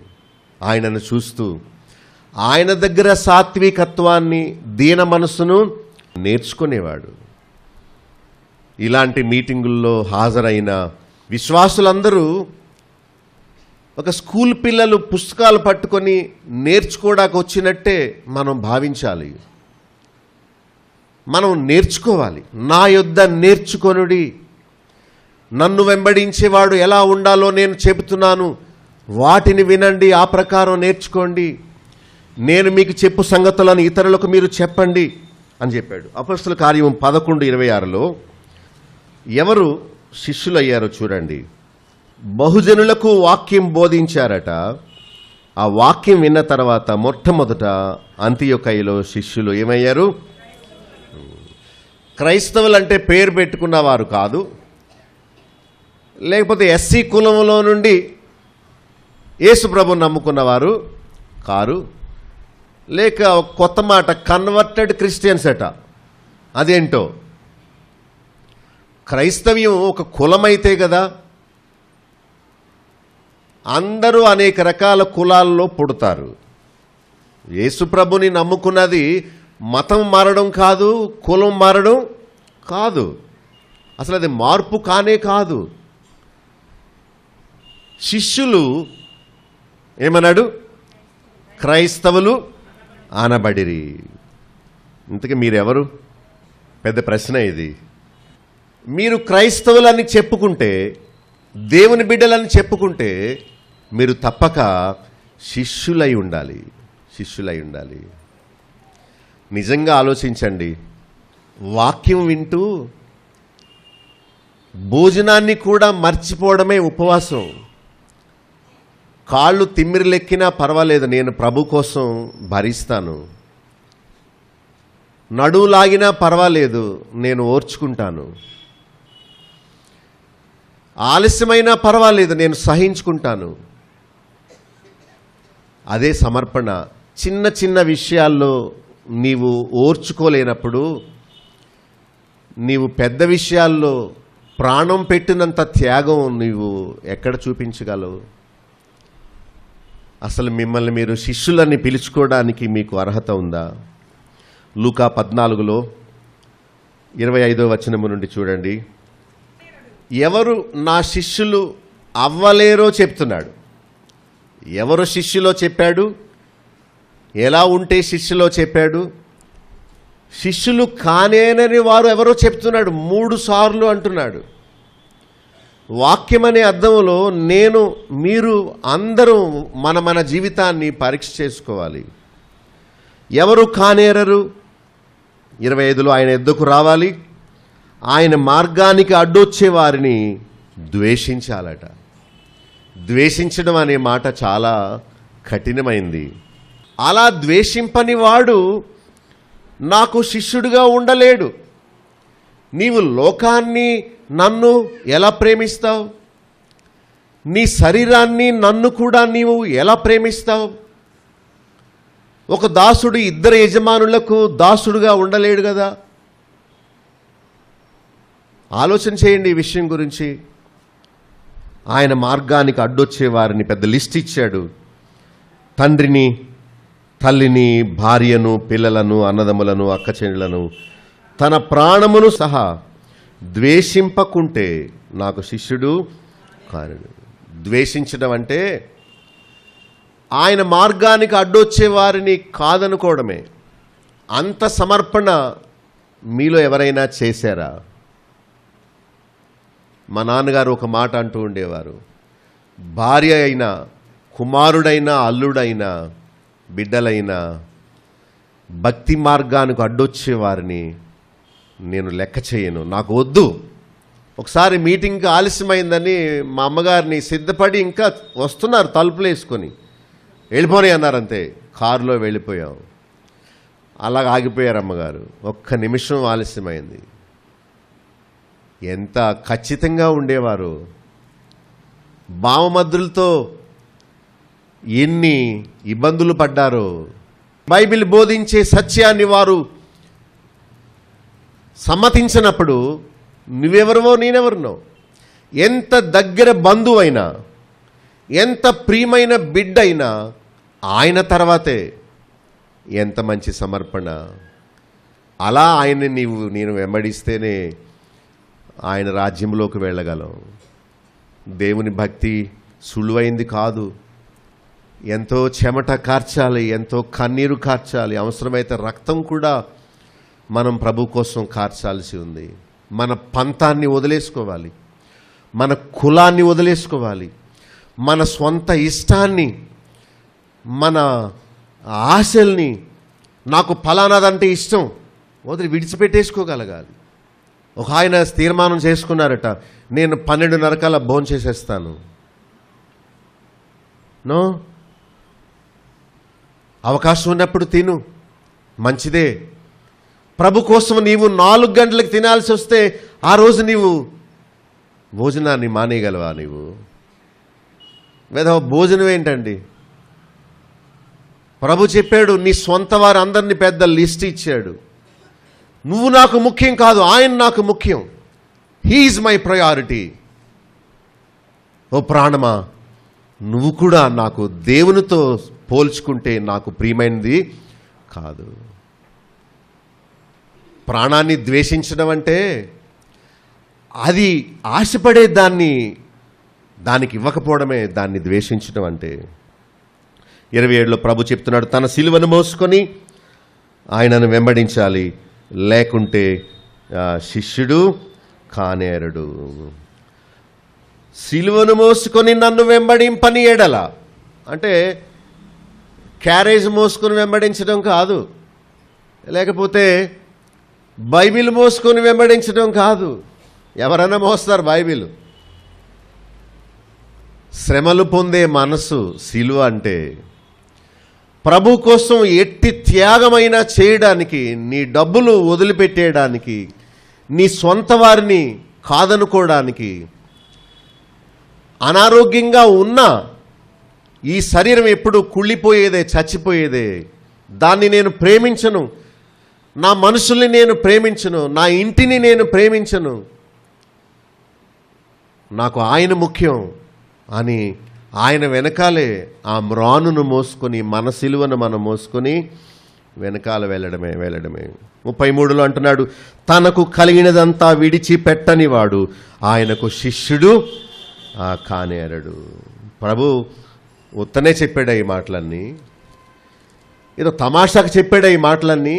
ఆయనను చూస్తూ ఆయన దగ్గర సాత్వికత్వాన్ని, దీన మనస్సును నేర్చుకునేవాడు. ఇలాంటి మీటింగుల్లో హాజరైన విశ్వాసులందరూ ఒక స్కూల్ పిల్లలు పుస్తకాలు పట్టుకొని నేర్చుకోవడానికి వచ్చినట్టే మనం భావించాలి. మనం నేర్చుకోవాలి. నా యొద్ద నేర్చుకొనుడి, నన్ను వెంబడించేవాడు ఎలా ఉండాలో నేను చెబుతున్నాను, వాటిని వినండి, ఆ ప్రకారం నేర్చుకోండి. నేను మీకు చెప్పు సంగతులను ఇతరులకు మీరు చెప్పండి అని చెప్పాడు. అపొస్తలుల కార్యం 11:26లో ఎవరు శిష్యులయ్యారో చూడండి. బహుజనులకు వాక్యం బోధించారట. ఆ వాక్యం విన్న తర్వాత మొట్టమొదట అంతియొకయలో శిష్యులు ఏమయ్యారు? క్రైస్తవులు అంటే పేరు పెట్టుకున్నవారు కాదు, లేకపోతే ఎస్సీ కులంలో నుండి యేసు ప్రభువుని నమ్ముకున్నవారు కారు, లేక కొత్త మాట కన్వర్టెడ్ క్రిస్టియన్స్ అట. అదేంటో, క్రైస్తవ్యం ఒక కులమైతే కదా. అందరూ అనేక రకాల కులాల్లో పుడతారు. యేసు ప్రభుని నమ్ముకున్నది మతం మారడం కాదు, కులం మారడం కాదు, అసలు అది మార్పు కానే కాదు. శిష్యులు ఏమన్నాడు? క్రైస్తవులు అనబడిరి. ఇంతకీ మీరెవరు? పెద్ద ప్రశ్న ఇది. మీరు క్రైస్తవులని చెప్పుకుంటే, దేవుని బిడ్డలని చెప్పుకుంటే మీరు తప్పక శిష్యులై ఉండాలి. శిష్యులై ఉండాలి. నిజంగా ఆలోచించండి. వాక్యం వింటూ భోజనాన్ని కూడా మర్చిపోవడమే ఉపవాసం. కాళ్ళు తిమ్మిరిలెక్కినా పర్వాలేదు, నేను ప్రభు కోసం భరిస్తాను. నడువు లాగినా పర్వాలేదు, నేను ఓర్చుకుంటాను. ఆలస్యమైనా పర్వాలేదు, నేను సహించుకుంటాను. అదే సమర్పణ. చిన్న చిన్న విషయాల్లో నీవు ఓర్చుకోలేనప్పుడు నీవు పెద్ద విషయాల్లో ప్రాణం పెట్టినంత త్యాగం నీవు ఎక్కడ చూపించగలవు? అసలు మిమ్మల్ని మీరు శిష్యులని పిలుచుకోవడానికి మీకు అర్హత ఉందా? లూకా 14:25 నుండి చూడండి. ఎవరు నా శిష్యులు అవ్వలేరో చెప్తున్నాడు. ఎవరు శిష్యులో చెప్పాడు? ఎలా ఉంటే శిష్యులో చెప్పాడు? శిష్యులు కానేనని వారు ఎవరో చెప్తున్నాడు. 3 సార్లు అంటున్నాడు. వాక్యం అనే అర్థంలో నేను, మీరు అందరూ మన జీవితాన్ని పరీక్ష చేసుకోవాలి. ఎవరు కానేరరు? 25లో ఆయన ఎద్దుకు రావాలి, ఆయన మార్గానికి అడ్డొచ్చే వారిని ద్వేషించాలట. ద్వేషించడం అనే మాట చాలా కఠినమైంది. అలా ద్వేషింపని వాడు నాకు శిష్యుడిగా ఉండలేడు. నీవు లోకాన్ని, నన్ను ఎలా ప్రేమిస్తావు? నీ శరీరాన్ని, నన్ను కూడా నీవు ఎలా ప్రేమిస్తావు? ఒక దాసుడు 2 యజమానులకు దాసుడుగా ఉండలేడు కదా. ఆలోచన చేయండి ఈ విషయం గురించి. ఆయన మార్గానికి అడ్డొచ్చే వారిని పెద్ద లిస్ట్ ఇచ్చాడు. తండ్రిని, తల్లిని, భార్యను, పిల్లలను, అన్నదమ్ములను, అక్కచెల్లెలను, తన ప్రాణమును సహా ద్వేషింపకుంటే నాకు శిష్యుడు కాను. ద్వేషించడం అంటే ఆయన మార్గానికి అడ్డొచ్చే వారిని కాదనుకోవడమే. అంత సమర్పణ మీలో ఎవరైనా చేశారా? మా నాన్నగారు ఒక మాట అంటూ ఉండేవారు. భార్య అయినా, కుమారుడైనా, అల్లుడైనా, బిడ్డలైనా భక్తి మార్గానికి అడ్డొచ్చే వారిని నేను లెక్క చేయను, నాకు వద్దు. ఒకసారి మీటింగ్కి ఆలస్యమైందని మా అమ్మగారిని సిద్ధపడి ఇంకా వస్తున్నారు, తలుపులు వేసుకొని వెళ్ళిపోయి అన్నారంతే. కారులో వెళ్ళిపోయాం. అలాగ ఆగిపోయారు అమ్మగారు. ఒక్క నిమిషం ఆలస్యమైంది. ఎంత ఖచ్చితంగా ఉండేవారు. భావమద్రులతో ఎన్ని ఇబ్బందులు పడ్డారో. బైబిల్ బోధించే సత్యాన్ని వారు సమ్మతించినప్పుడు నువ్వెవరివో నేనెవరినో, ఎంత దగ్గర బంధువైనా, ఎంత ప్రియమైన బిడ్డైనా ఆయన తర్వాతే. ఎంత మంచి సమర్పణ. అలా ఆయన్ని నేను వెంబడిస్తేనే ఆయన రాజ్యంలోకి వెళ్ళగలం. దేవుని భక్తి సులువైంది కాదు. ఎంతో చెమట కార్చాలి, ఎంతో కన్నీరు కార్చాలి, అవసరమైతే రక్తం కూడా మనం ప్రభు కోసం కార్చాల్సి ఉంది. మన పంతాన్ని వదిలేసుకోవాలి, మన కులాన్ని వదిలేసుకోవాలి, మన స్వంత ఇష్టాన్ని, మన ఆ ఆశల్ని, నాకు ఫలానాదంటే ఇష్టం వదిలి విడిచిపెట్టేసుకోగలగాలి. ఒక ఆయన తీర్మానం చేసుకున్నారట, నేను 12:30 భోంచేసేస్తాను. నో, అవకాశం ఉన్నప్పుడు తిను, మంచిదే. ప్రభు కోసం నీవు 4 గంటలకు తినాల్సి వస్తే ఆ రోజు నీవు భోజనాన్ని మానేయగలవా? నీవు భోజనం ఏంటండి? ప్రభు చెప్పాడు, నీ సొంత వారు అందరినీ పెద్ద లిస్ట్ ఇచ్చాడు. నువ్వు నాకు ముఖ్యం కాదు, ఆయన నాకు ముఖ్యం. He is my priority. ఓ ప్రాణమా, నువ్వు కూడా నాకు దేవునితో పోల్చుకుంటే నాకు ప్రియమైనది కాదు. ప్రాణాన్ని ద్వేషించడం అంటే అది ఆశపడే దానికి ఇవ్వకపోవడమే దాన్ని ద్వేషించడం అంటే. 27లో ప్రభు చెప్తున్నాడు, తన సిలువను మోసుకొని ఆయనను వెంబడించాలి, లేకుంటే శిష్యుడు కానేరడు. సిలువను మోసుకొని నన్ను వెంబడింపని ఎడల అంటే క్యారేజ్ మోసుకొని వెంబడించడం కాదు, లేకపోతే బైబిల్ మోసుకొని వెంబడించడం కాదు. ఎవరైనా మోస్తారు బైబిల్. శ్రమలు పొందే మనసు సిలువ అంటే. ప్రభు కోసం ఎట్టి త్యాగమైనా చేయడానికి, నీ డబ్బులు వదిలిపెట్టేయడానికి, నీ సొంత వారిని కాదనుకోవడానికి, అనారోగ్యంగా ఉన్నా ఈ శరీరం ఎప్పుడు కుళ్ళిపోయేదే, చచ్చిపోయేదే, దాన్ని నేను ప్రేమించను, నా మనుషుల్ని నేను ప్రేమించను, నా ఇంటిని నేను ప్రేమించను, నాకు ఆయన ముఖ్యం అని ఆయన వెనకాలే ఆ మ్రానును మోసుకొని, మన సిలువను మనం మోసుకొని వెనకాల వెళ్ళడమే. 33లో అంటున్నాడు, తనకు కలిగినదంతా విడిచిపెట్టని వాడు ఆయనకు శిష్యుడు కానేరడు. ప్రభు ఉత్తనే చెప్పాడా ఈ మాటలన్నీ? ఏదో తమాషాకు చెప్పాడా ఈ మాటలన్నీ?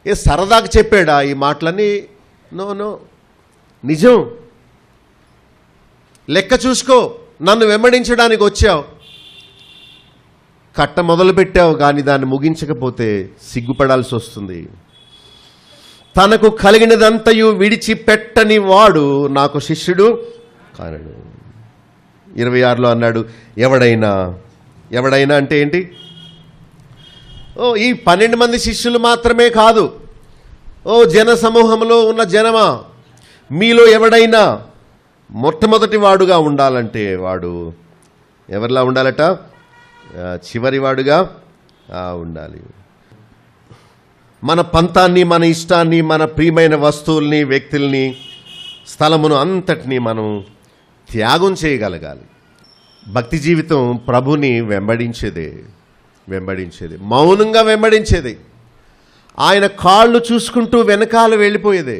ఏ సరదాకు చెప్పాడా ఈ మాటలన్నీ? నో, నిజం. లెక్క చూసుకో, నన్ను వెంబడించడానికి వచ్చావు, కట్ట మొదలుపెట్టావు, కానీ దాన్ని ముగించకపోతే సిగ్గుపడాల్సి వస్తుంది. తనకు కలిగినదంతయు విడిచిపెట్టని వాడు నాకు శిష్యుడు కానడు. 26లో అన్నాడు, ఎవడైనా అంటే ఏంటి? ఈ 12 మంది శిష్యులు మాత్రమే కాదు, జన సమూహంలో ఉన్న జనమా, మీలో ఎవడైనా మొట్టమొదటి వాడుగా ఉండాలంటే వాడు ఎవరిలా ఉండాలట? చివరి వాడుగా ఉండాలి. మన పంతాన్ని, మన ఇష్టాన్ని, మన ప్రియమైన వస్తువుల్ని, వ్యక్తుల్ని, స్థలమును అంతటినీ మనం త్యాగం చేయగలగాలి. భక్తి జీవితం ప్రభుని వెంబడించేదే, మౌనంగా వెంబడించేదే. ఆయన కాళ్ళు చూసుకుంటూ వెనకాల వెళ్ళిపోయేదే.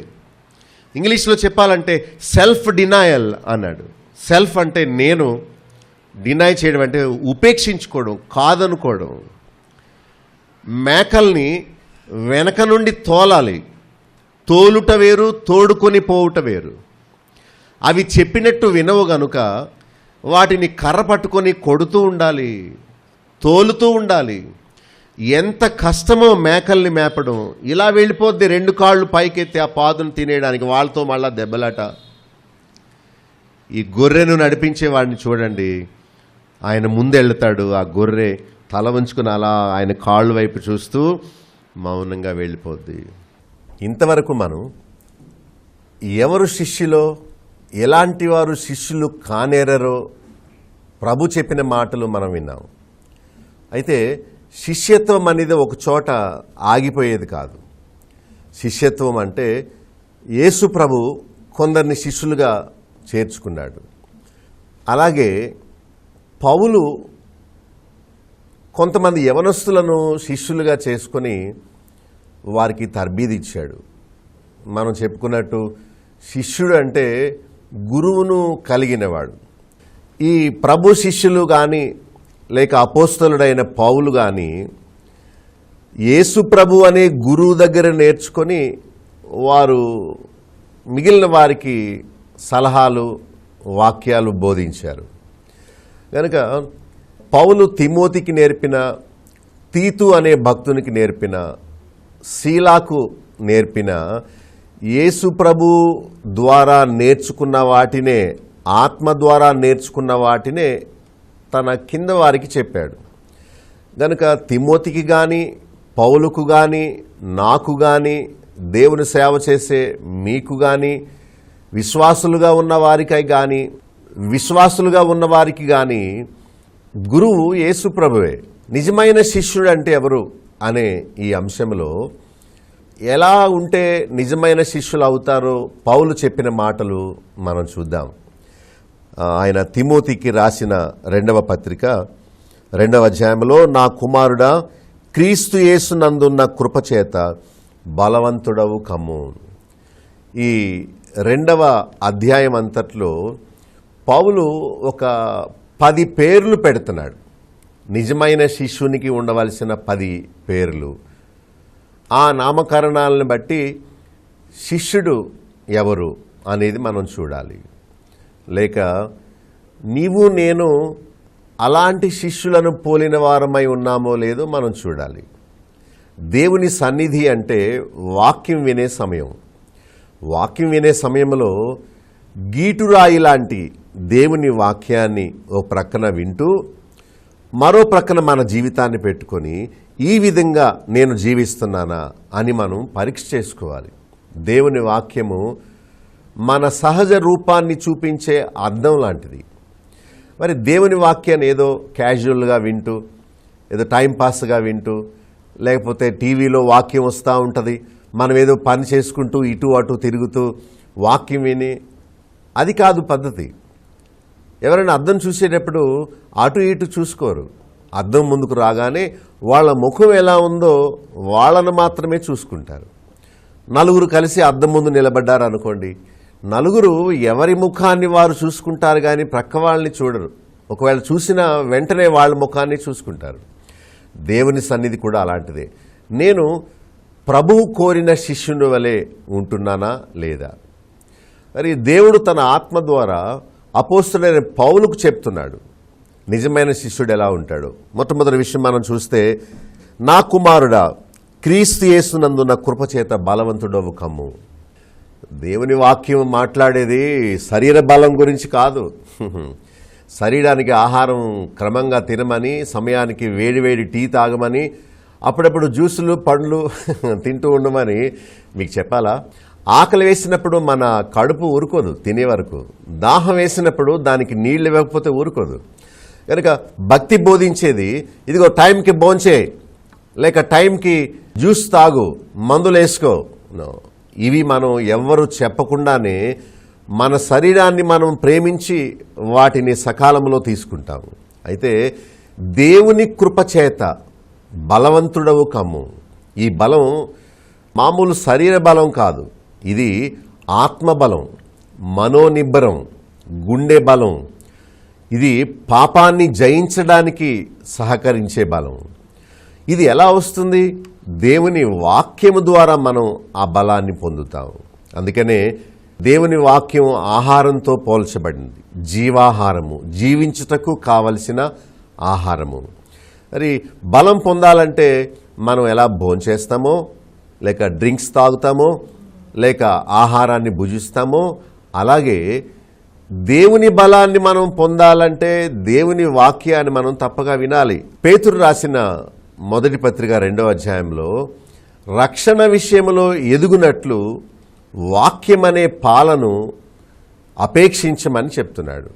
ఇంగ్లీష్లో చెప్పాలంటే సెల్ఫ్ డినాయల్ అన్నాడు. సెల్ఫ్ అంటే నేను, డినై చేయడం అంటే ఉపేక్షించుకోవడం, కాదనుకోవడం. మేకల్ని వెనక నుండి తోలాలి, తోలుట వేరు, తోడుకొని పోవుట వేరు. అవి చెప్పినట్టు వినవు గనుక వాటిని కర్ర పట్టుకొని కొడుతూ ఉండాలి, తోలుతూ ఉండాలి. ఎంత కష్టమో మేకల్ని మేపడం. ఇలా వెళ్ళిపోద్ది 2 కాళ్ళు పైకెత్తి ఆ పాదును తినేయడానికి, వాళ్ళతో మళ్ళా దెబ్బలాట. ఈ గొర్రెను నడిపించే వాడిని చూడండి, ఆయన ముందెళ్తాడు, ఆ గొర్రె తల వంచుకుని అలా ఆయన కాళ్ళు వైపు చూస్తూ మౌనంగా వెళ్ళిపోద్ది. ఇంతవరకు మనం ఎవరు శిష్యులో, ఎలాంటి వారు శిష్యులు కానేరరో ప్రభు చెప్పిన మాటలు మనం విన్నాం. అయితే శిష్యత్వం అనేది ఒక చోట ఆగిపోయేది కాదు. శిష్యత్వం అంటే యేసు ప్రభు కొందరిని శిష్యులుగా చేర్చుకున్నాడు. అలాగే పౌలు కొంతమంది యవనస్తులను శిష్యులుగా చేసుకొని వారికి తర్బీదు ఇచ్చాడు. మనం చెప్పుకున్నట్టు శిష్యుడు అంటే గురువును కలిగినవాడు. ఈ ప్రభు శిష్యులు కానీ లేక అపోస్తలుడైన పౌలు కానీ యేసు ప్రభు అనే గురువు దగ్గర నేర్చుకొని వారు మిగిలిన వారికి సలహాలు, వాక్యాలు బోధించారు. కనుక పౌలు తిమోతికి నేర్పిన తీతు అనే భక్తునికి నేర్పిన, శీలాకు నేర్పిన, యేసు ప్రభు ద్వారా నేర్చుకున్న వాటినే, ఆత్మ ద్వారా నేర్చుకున్న వాటినే తన కింద వారికి చెప్పాడు. గనుక తిమోతికి కానీ, పౌలుకు కానీ, నాకు కానీ, దేవుని సేవ చేసే మీకు కానీ, విశ్వాసులుగా ఉన్న వారికి కానీ గురువు యేసు ప్రభువే. నిజమైన శిష్యుడు అంటే ఎవరు అనే ఈ అంశంలో ఎలా ఉంటే నిజమైన శిష్యులు అవుతారో పౌలు చెప్పిన మాటలు మనం చూద్దాం. ఆయన తిమోతికి రాసిన 2వ పత్రిక 2వ అధ్యాయంలో, నా కుమారుడా, క్రీస్తు యేసునందున్న కృపచేత బలవంతుడవు కమ్ము. ఈ 2వ అధ్యాయం అంతట్లో పౌలు ఒక 10 పేర్లు పెడుతున్నాడు. నిజమైన శిష్యునికి ఉండవలసిన 10 పేర్లు. ఆ నామకరణాలను బట్టి శిష్యుడు ఎవరు అనేది మనం చూడాలి. లేక నీవు నేను అలాంటి శిష్యులను పోలిన వారమై ఉన్నామో లేదో మనం చూడాలి. దేవుని సన్నిధి అంటే వాక్యం వినే సమయం. వాక్యం వినే సమయంలో గీటురాయి లాంటి దేవుని వాక్యాన్ని ఓ ప్రక్కన వింటూ మరో ప్రక్కన మన జీవితాన్ని పెట్టుకొని ఈ విధంగా నేను జీవిస్తున్నానా అని మనం పరీక్ష చేసుకోవాలి. దేవుని వాక్యము మన సహజ రూపాన్ని చూపించే అద్దం లాంటిది. మరి దేవుని వాక్యాన్ని ఏదో క్యాజువల్గా వింటూ, ఏదో టైంపాస్గా వింటూ, లేకపోతే టీవీలో వాక్యం వస్తూ ఉంటుంది, మనం ఏదో పని చేసుకుంటూ ఇటు అటు తిరుగుతూ వాక్యం విని, అది కాదు పద్ధతి. ఎవరైనా అద్దం చూసేటప్పుడు అటు ఇటు చూసుకోరు. అద్దం ముందుకు రాగానే వాళ్ళ ముఖం ఎలా ఉందో వాళ్ళను మాత్రమే చూసుకుంటారు. నలుగురు కలిసి అద్దం ముందు నిలబడ్డారు అనుకోండి, నలుగురు ఎవరి ముఖాన్ని వారు చూసుకుంటారు కానీ ప్రక్క వాళ్ళని చూడరు. ఒకవేళ చూసిన వెంటనే వాళ్ళ ముఖాన్ని చూసుకుంటారు. దేవుని సన్నిధి కూడా అలాంటిదే. నేను ప్రభువు కోరిన శిష్యుని వలె ఉంటున్నానా లేదా? మరి దేవుడు తన ఆత్మ ద్వారా అపోస్తలుడైన పౌలుకు చెప్తున్నాడు నిజమైన శిష్యుడు ఎలా ఉంటాడు. మొట్టమొదటి విషయం మనం చూస్తే, నా కుమారుడా, క్రీస్తు యేసునందున్న కృపచేత బలవంతుడవు కమ్ము. దేవుని వాక్యం మాట్లాడేది శరీర బలం గురించి కాదు. శరీరానికి ఆహారం క్రమంగా తినమని, సమయానికి వేడివేడి టీ తాగమని, అప్పుడప్పుడు జ్యూసులు పండ్లు తింటూ ఉండమని మీకు చెప్పాలా? ఆకలి వేసినప్పుడు మన కడుపు ఊరుకోదు తినే వరకు. దాహం వేసినప్పుడు దానికి నీళ్ళు ఇవ్వకపోతే ఊరుకోదు. కనుక భక్తి బోధించేది ఇదిగో టైంకి భోంచే, లేక టైంకి జ్యూస్ తాగు, మందులు వేసుకో. ఇవి మనం ఎవ్వరూ చెప్పకుండానే మన శరీరాన్ని మనం ప్రేమించి వాటిని సకాలంలో తీసుకుంటాము. అయితే దేవుని కృపచేత బలవంతుడవు కమ్ము. ఈ బలం మామూలు శరీర బలం కాదు, ఇది ఆత్మబలం, మనోనిబ్బరం, గుండె బలం. ఇది పాపాన్ని జయించడానికి సహకరించే బలం. ఇది ఎలా వస్తుంది? దేవుని వాక్యము ద్వారా మనం ఆ బలాన్ని పొందుతాం. అందుకనే దేవుని వాక్యం ఆహారంతో పోల్చబడింది. జీవాహారము, జీవించుటకు కావలసిన ఆహారము. మరి బలం పొందాలంటే మనం ఎలా భోంచేస్తామో, లేక డ్రింక్స్ తాగుతామో, లేక ఆహారాన్ని భుజిస్తామో, అలాగే దేవుని బలాన్ని మనం పొందాలంటే దేవుని వాక్యాన్ని మనం తప్పగా వినాలి. పేతురు రాసిన మొదటి పత్రిక 2వ అధ్యాయంలో రక్షణ విషయంలో ఎదుగునట్లు వాక్యమనే పాలను అపేక్షించమని చెప్తున్నాడు.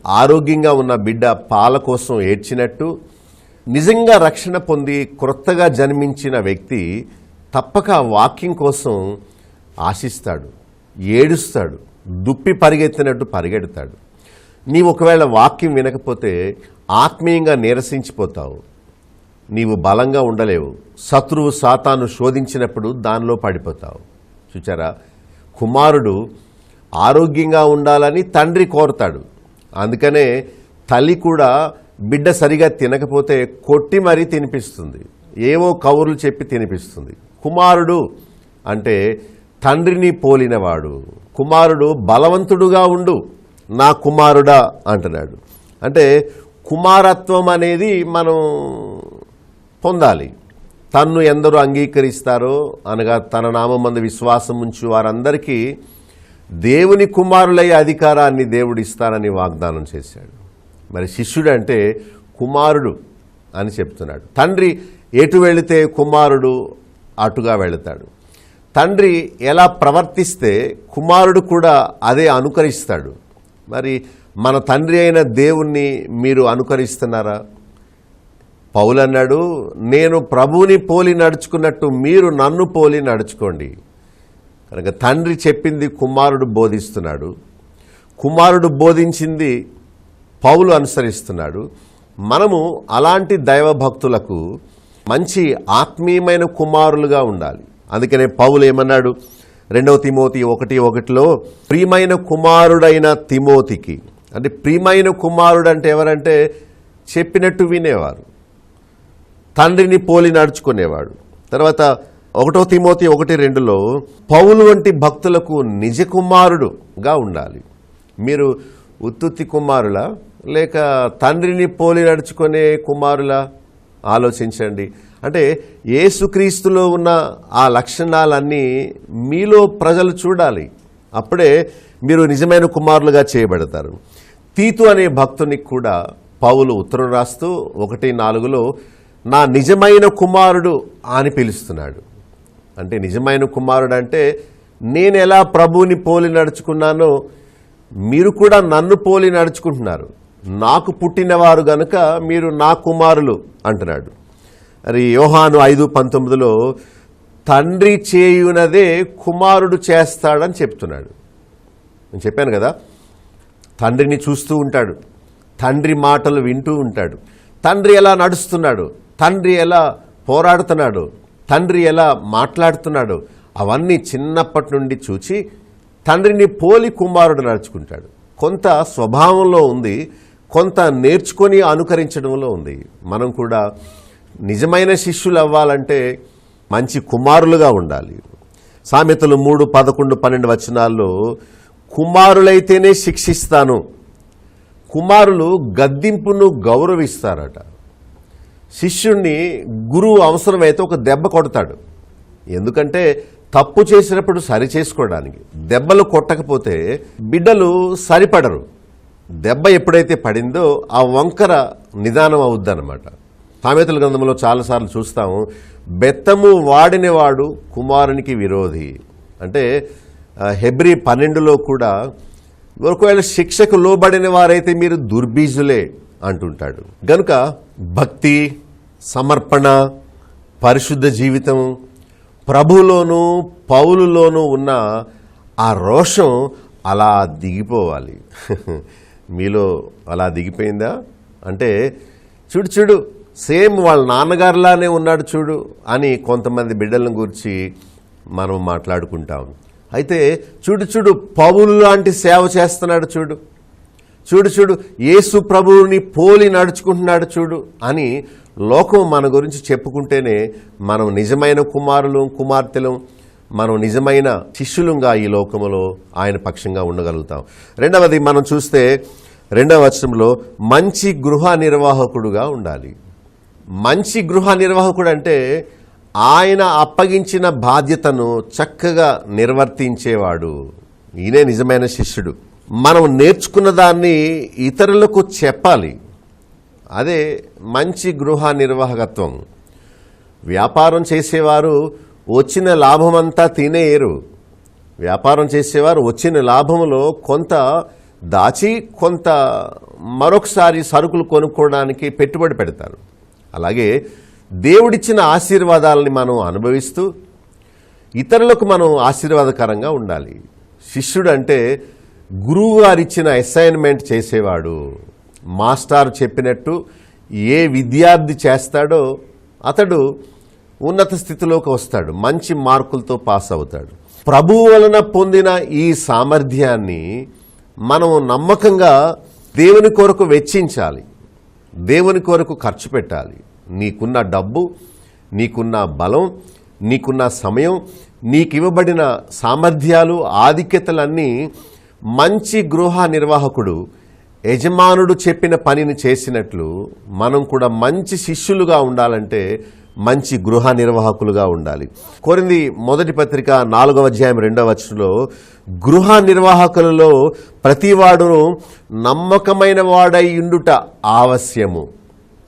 ఆరోగ్యంగా ఉన్న బిడ్డ పాల కోసం ఏడ్చినట్టు నిజంగా రక్షణ పొంది క్రొత్తగా జన్మించిన వ్యక్తి తప్పక వాక్యం కోసం ఆశిస్తాడు, ఏడుస్తాడు, దుప్పి పరిగెత్తినట్టు పరిగెడతాడు. నీవు ఒకవేళ వాక్యం వినకపోతే ఆత్మీయంగా నీరసించిపోతావు, నీవు బలంగా ఉండలేవు. శత్రువు సాతాను శోధించినప్పుడు దానిలో పడిపోతావు. చూచారా, కుమారుడు ఆరోగ్యంగా ఉండాలని తండ్రి కోరతాడు. అందుకనే తల్లి కూడా బిడ్డ సరిగా తినకపోతే కొట్టి మరీ తినిపిస్తుంది, ఏవో కౌరులు చెప్పి తినిపిస్తుంది. కుమారుడు అంటే తండ్రిని పోలినవాడు. కుమారుడు బలవంతుడుగా ఉండు, నా కుమారుడా అంటున్నాడు. అంటే కుమారత్వం అనేది మనం పొందాలి. తన్ను ఎందరూ అంగీకరిస్తారో అనగా తన నామమందు విశ్వాసం ఉంచి వారందరికీ దేవుని కుమారులయ్యే అధికారాన్ని దేవుడు ఇస్తానని వాగ్దానం చేశాడు. మరి శిష్యుడు అంటే కుమారుడు అని చెప్తున్నాడు. తండ్రి ఎటు వెళితే కుమారుడు అటుగా వెళతాడు. తండ్రి ఎలా ప్రవర్తిస్తే కుమారుడు కూడా అదే అనుకరిస్తాడు. మరి మన తండ్రి అయిన దేవుణ్ణి మీరు అనుకరిస్తున్నారా? పౌలు అన్నాడు, నేను ప్రభువుని పోలి నడుచుకున్నట్టు మీరు నన్ను పోలి నడుచుకోండి. కనుక తండ్రి చెప్పింది కుమారుడు బోధిస్తున్నాడు, కుమారుడు బోధించింది పౌలు అనుసరిస్తున్నాడు. మనము అలాంటి దైవభక్తులకు మంచి ఆత్మీయమైన కుమారులుగా ఉండాలి. అందుకనే పౌలు ఏమన్నాడు, 2 తిమోతి 1:1 ప్రియమైన కుమారుడైన తిమోతికి, అంటే ప్రియమైన కుమారుడు అంటే ఎవరంటే చెప్పినట్టు వినేవారు, తండ్రిని పోలి నడుచుకునేవాడు. తర్వాత 1 తిమోతి 1:2 పౌలు వంటి భక్తులకు నిజ కుమారుడుగా ఉండాలి. మీరు ఉత్తుత్తి కుమారులా లేక తండ్రిని పోలి నడుచుకునే కుమారులా? ఆలోచించండి. అంటే యేసుక్రీస్తులో ఉన్న ఆ లక్షణాలన్నీ మీలో ప్రజలు చూడాలి. అప్పుడే మీరు నిజమైన కుమారులుగా చేయబడతారు. తీతు అనే భక్తునికి కూడా పౌలు ఉత్తరం రాస్తూ 1:4 నా నిజమైన కుమారుడు అని పిలుస్తున్నాడు. అంటే నిజమైన కుమారుడు అంటే నేను ఎలా ప్రభువుని పోలి నడుచుకున్నానో మీరు కూడా నన్ను పోలి నడుచుకుంటున్నారు. నాకు పుట్టినవారు గనుక మీరు నా కుమారులు అంటున్నాడు. మరి యోహాను 5:19 తండ్రి చేయునదే కుమారుడు చేస్తాడని చెప్తున్నాడు. నేను చెప్పాను కదా, తండ్రిని చూస్తూ ఉంటాడు, తండ్రి మాటలు వింటూ ఉంటాడు, తండ్రి ఎలా నడుస్తున్నాడు, తండ్రి ఎలా పోరాడుతున్నాడు, తండ్రి ఎలా మాట్లాడుతున్నాడు, అవన్నీ చిన్నప్పటి నుండి చూచి తండ్రిని పోలి కుమారుడు నడుచుకుంటాడు. కొంత స్వభావంలో ఉంది, కొంత నేర్చుకొని అనుకరించడంలో ఉంది. మనం కూడా నిజమైన శిష్యులు అవ్వాలంటే మంచి కుమారులుగా ఉండాలి. సామెతలు 3:11-12 కుమారులైతేనే శిక్షిస్తాను, కుమారులు గద్దింపును గౌరవిస్తారట. శిష్యుణ్ణి గురువు అవసరమైతే ఒక దెబ్బ కొడతాడు, ఎందుకంటే తప్పు చేసినప్పుడు సరి చేసుకోవడానికి. దెబ్బలు కొట్టకపోతే బిడ్డలు సరిపడరు. దెబ్బ ఎప్పుడైతే పడిందో ఆ వంకర నిదానం అవుద్దన్నమాట. సామెతల గ్రంథంలో చాలాసార్లు చూస్తాము, బెత్తము వాడినవాడు కుమారునికి విరోధి. అంటే హెబ్రీ 12 కూడా ఒకవేళ శిక్షకు లోబడిన వారైతే మీరు దుర్బీజులే అంటుంటాడు. గనుక భక్తి, సమర్పణ, పరిశుద్ధ జీవితం, ప్రభువులోనూ పౌలులోనూ ఉన్న ఆ రోషం అలా దిగిపోవాలి. మీలో అలా దిగిపోయిందా? అంటే చూడు సేమ్ వాళ్ళ నాన్నగారులానే ఉన్నాడు చూడు అని కొంతమంది బిడ్డలను గురించి మనం మాట్లాడుకుంటాం. అయితే చూడు పౌలు లాంటి సేవ చేస్తున్నాడు చూడు యేసు ప్రభువుని పోలి నడుచుకుంటున్నాడు చూడు అని లోకం మన గురించి చెప్పుకుంటేనే మనం నిజమైన కుమారులు కుమార్తెలు, మనం నిజమైన శిష్యులుగా ఈ లోకములో ఆయన పక్షంగా ఉండగలుగుతాం. రెండవది మనం చూస్తే 2వ వచనంలో మంచి గృహ నిర్వాహకుడుగా ఉండాలి. మంచి గృహ నిర్వాహకుడు అంటే ఆయన అప్పగించిన బాధ్యతను చక్కగా నిర్వర్తించేవాడు. ఈయనే నిజమైన శిష్యుడు. మనం నేర్చుకున్న దాన్ని ఇతరులకు చెప్పాలి. అదే మంచి గృహ నిర్వాహకత్వం. వ్యాపారం చేసేవారు వచ్చిన లాభమంతా తినేయరు. వ్యాపారం చేసేవారు వచ్చిన లాభములో కొంత దాచి కొంత మరొకసారి సరుకులు కొనుక్కోవడానికి పెట్టుబడి పెడతారు. అలాగే దేవుడిచ్చిన ఆశీర్వాదాలని మనం అనుభవిస్తూ ఇతరులకు మనం ఆశీర్వాదకరంగా ఉండాలి. శిష్యుడు అంటే గురువు గారు ఇచ్చిన అసైన్మెంట్ చేసేవాడు. మాస్టర్ చెప్పినట్టు ఏ విద్యార్థి చేస్తాడో అతడు ఉన్నత స్థితిలోకి వస్తాడు, మంచి మార్కులతో పాస్ అవుతాడు. ప్రభువు వలన పొందిన ఈ సామర్థ్యాన్ని మనం నమ్మకంగా దేవుని కొరకు వెచ్చించాలి, దేవుని కొరకు ఖర్చు పెట్టాలి. నీకున్న డబ్బు, నీకున్న బలం, నీకున్న సమయం, నీకివ్వబడిన సామర్థ్యాలు, ఆధిక్యతలన్నీ మంచి గృహ నిర్వాహకుడు యజమానుడు చెప్పిన పనిని చేసినట్లు మనం కూడా మంచి శిష్యులుగా ఉండాలంటే మంచి గృహ నిర్వాహకులుగా ఉండాలి. కొరింథీ మొదటి పత్రిక 4వ అధ్యాయం 2వ వచనంలో గృహ నిర్వాహకులలో ప్రతివాడును నమ్మకమైన వాడై ఉండుట ఆవశ్యము,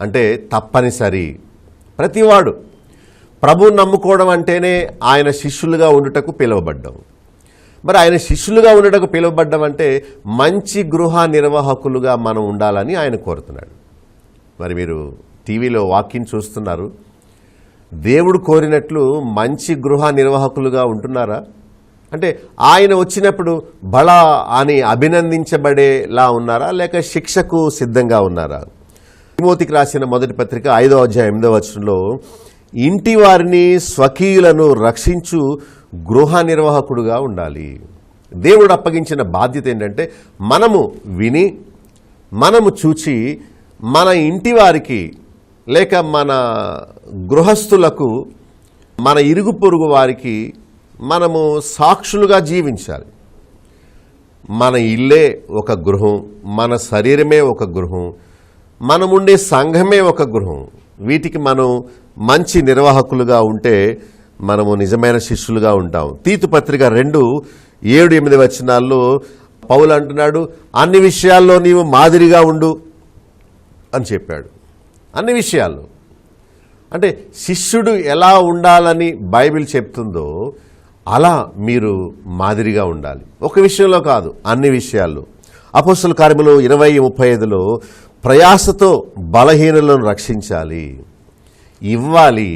అంటే తప్పనిసరి. ప్రతివాడు ప్రభువుని నమ్ముకోవడం అంటేనే ఆయన శిష్యులుగా ఉండుటకు పిలువబడ్డాం. మరి ఆయన శిష్యులుగా ఉండటకు పిలువబడ్డం అంటే మంచి గృహ నిర్వాహకులుగా మనం ఉండాలని ఆయన కోరుతున్నాడు. మరి మీరు టీవీలో వాక్యం చూస్తున్నారు, దేవుడు కోరినట్లు మంచి గృహ నిర్వాహకులుగా ఉంటున్నారా? అంటే ఆయన వచ్చినప్పుడు బలా అని అభినందించబడేలా ఉన్నారా, లేక శిక్షకు సిద్ధంగా ఉన్నారా? తిమోతికి రాసిన మొదటి పత్రిక 5వ అధ్యాయం 8వ వచనంలో ఇంటి వారిని స్వకీయులను రక్షించు గృహ నిర్వాహకుడుగా ఉండాలి. దేవుడు అప్పగించిన బాధ్యత ఏంటంటే మనము విని మనము చూచి మన ఇంటి వారికి లేక మన గృహస్థులకు మన ఇరుగు పొరుగు వారికి మనము సాక్షులుగా జీవించాలి. మన ఇల్లే ఒక గృహం, మన శరీరమే ఒక గృహం, మనముండే సంఘమే ఒక గృహం. వీటికి మనం మంచి నిర్వాహకులుగా ఉంటే మనము నిజమైన శిష్యులుగా ఉంటాం. తీతు పత్రిక 2:7-8 వచనాల్లో పౌలు అంటున్నాడు, అన్ని విషయాల్లో నీవు మాదిరిగా ఉండు అని చెప్పాడు. అన్ని విషయాల్లో అంటే శిష్యుడు ఎలా ఉండాలని బైబిల్ చెప్తుందో అలా మీరు మాదిరిగా ఉండాలి. ఒక విషయంలో కాదు, అన్ని విషయాల్లో. అపోస్తలుల కార్యములు 20:35లో ప్రయాసతో బలహీనులను రక్షించాలి, ఇవ్వాలి,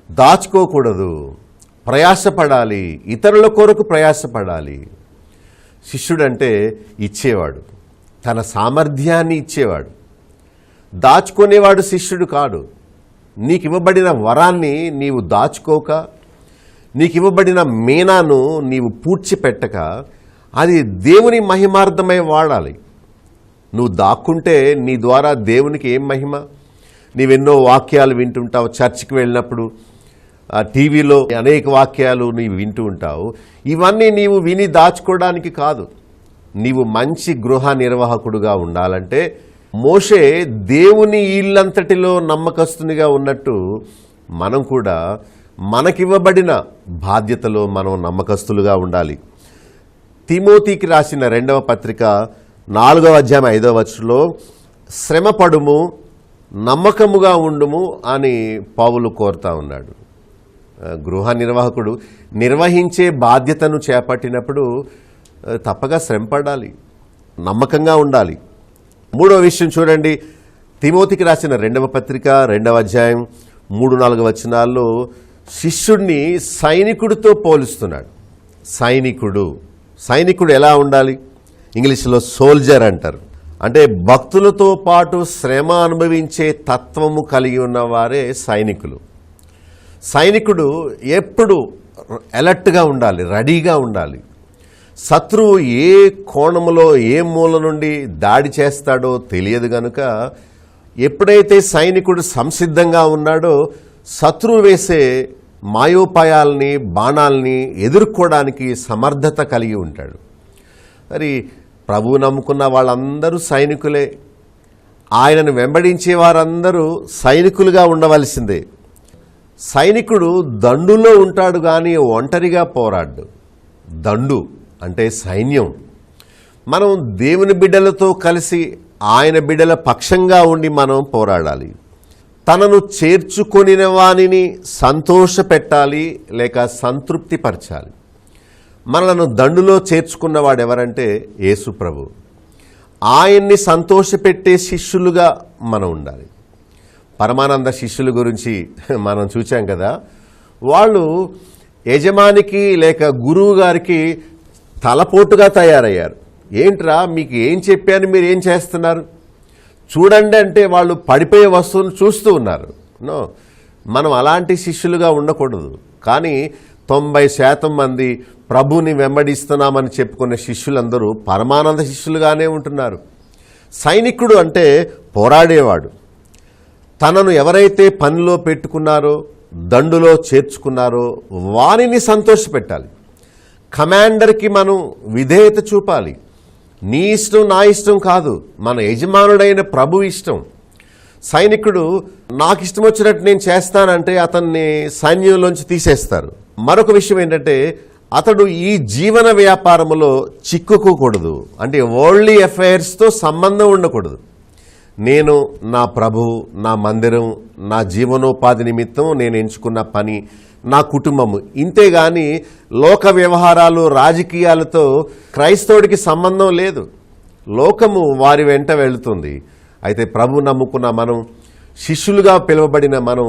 దాచుకోకూడదు, ప్రయాసపడాలి, ఇతరుల కొరకు ప్రయాసపడాలి. శిష్యుడంటే ఇచ్చేవాడు, తన సామర్థ్యాన్ని ఇచ్చేవాడు. దాచుకునేవాడు శిష్యుడు కాడు. నీకు ఇవ్వబడిన వరాన్ని నీవు దాచుకోక, నీకు ఇవ్వబడిన మీనాను నీవు పూడ్చిపెట్టక అది దేవుని మహిమార్థమై వాడాలి. నువ్వు దాక్కుంటే నీ ద్వారా దేవునికి ఏం మహిమ? నీవెన్నో వాక్యాలు వింటుంటావు, చర్చికి వెళ్ళినప్పుడు టీవీలో అనేక వాక్యాలు నీవు వింటూ ఉంటావు. ఇవన్నీ నీవు విని దాచుకోవడానికి కాదు. నీవు మంచి గృహ నిర్వాహకుడుగా ఉండాలంటే మోషే దేవుని ఇల్లంతటిలో నమ్మకస్తునిగా ఉన్నట్టు మనం కూడా మనకివ్వబడిన బాధ్యతలో మనం నమ్మకస్తులుగా ఉండాలి. తిమోతికి రాసిన 2వ పత్రిక 4వ అధ్యాయం 5వ వచనంలో శ్రమపడుము, నమ్మకముగా ఉండుము అని పౌలు కోరుతా ఉన్నాడు. గృహ నిర్వాహకుడు నిర్వహించే బాధ్యతను చేపట్టినప్పుడు తప్పగా శ్రమపడాలి, నమ్మకంగా ఉండాలి. 3వ విషయం చూడండి, తిమోతికి రాసిన 2వ పత్రిక 2వ అధ్యాయం 3-4 వచనాల్లో శిష్యుడిని సైనికుడితో పోలుస్తున్నాడు. సైనికుడు ఎలా ఉండాలి? ఇంగ్లీష్లో సోల్జర్ అంటారు. అంటే భక్తులతో పాటు శ్రమ అనుభవించే తత్వము కలిగి ఉన్నవారే సైనికులు. సైనికుడు ఎప్పుడు అలర్ట్గా ఉండాలి, రెడీగా ఉండాలి. శత్రువు ఏ కోణములో ఏ మూల నుండి దాడి చేస్తాడో తెలియదు గనుక ఎప్పుడైతే సైనికుడు సంసిద్ధంగా ఉన్నాడో శత్రువు వేసే మాయోపాయాల్ని, బాణాల్ని ఎదుర్కోవడానికి సమర్థత కలిగి ఉంటాడు. మరి ప్రభువు నమ్ముకున్న వాళ్ళందరూ సైనికులే. ఆయనను వెంబడించే వారందరూ సైనికులుగా ఉండవలసిందే. సైనికుడు దండులో ఉంటాడు కానీ ఒంటరిగా పోరాడు. దండు అంటే సైన్యం. మనం దేవుని బిడ్డలతో కలిసి ఆయన బిడ్డల పక్షంగా ఉండి మనం పోరాడాలి. తనను చేర్చుకొనిన వానిని సంతోషపెట్టాలి లేక సంతృప్తి పరచాలి. మనలను దండులో చేర్చుకున్నవాడు ఎవరంటే యేసు ప్రభు. ఆయన్ని సంతోషపెట్టే శిష్యులుగా మనం ఉండాలి. పరమానంద శిష్యుల గురించి మనం చూచాం కదా. వాళ్ళు యజమానికి లేక గురువు గారికి తలపోటుగా తయారయ్యారు. ఏంట్రా మీకు ఏం చెప్పాను, మీరు ఏం చేస్తున్నారు చూడండి అంటే వాళ్ళు పడిపోయే వస్తువును చూస్తూ ఉన్నారు. నో, మనం అలాంటి శిష్యులుగా ఉండకూడదు. కానీ 90% మంది ప్రభుని వెంబడిస్తున్నామని చెప్పుకునే శిష్యులందరూ పరమానంద శిష్యులుగానే ఉంటున్నారు. సైనికుడు అంటే పోరాడేవాడు. తనను ఎవరైతే పనిలో పెట్టుకున్నారో, దండులో చేర్చుకున్నారో వారిని సంతోషపెట్టాలి. కమాండర్కి మనం విధేయత చూపాలి. నీ ఇష్టం నా ఇష్టం కాదు, మన యజమానుడైన ప్రభు ఇష్టం. సైనికుడు నాకు ఇష్టం వచ్చినట్టు నేను చేస్తానంటే అతన్ని సైన్యంలోంచి తీసేస్తారు. మరొక విషయం ఏంటంటే అతడు ఈ జీవన వ్యాపారములో చిక్కుకోకూడదు, అంటే వరల్డ్లీ అఫైర్స్తో సంబంధం ఉండకూడదు. నేను నా ప్రభు, నా మందిరం, నా జీవనోపాధి నిమిత్తం నేను ఎంచుకున్న పని, నా కుటుంబము, ఇంతేగాని లోక వ్యవహారాలు రాజకీయాలతో క్రైస్తవుడికి సంబంధం లేదు. లోకము వారి వెంట వెళుతుంది. అయితే ప్రభు నమ్ముకున్న మనం, శిష్యులుగా పిలువబడిన మనం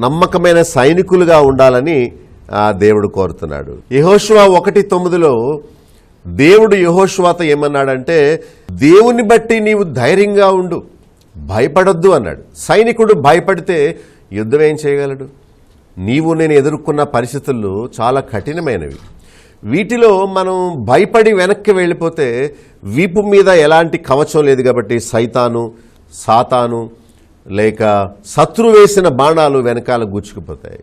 నమ్మకమైన సైనికులుగా ఉండాలని దేవుడు కోరుతున్నాడు. యెహోషువ 1:9 దేవుడు యెహోషువతో ఏమన్నాడంటే, దేవుని బట్టి నీవు ధైర్యంగా ఉండు, భయపడొద్దు అన్నాడు. సైనికుడు భయపడితే యుద్ధం ఏం చేయగలడు? నీవు నేను ఎదుర్కొన్న పరిస్థితులు చాలా కఠినమైనవి. వీటిలో మనం భయపడి వెనక్కి వెళ్ళిపోతే వీపు మీద ఎలాంటి కవచం లేదు కాబట్టి సాతాను లేక శత్రు వేసిన బాణాలు వెనకాల గుచ్చుకుపోతాయి.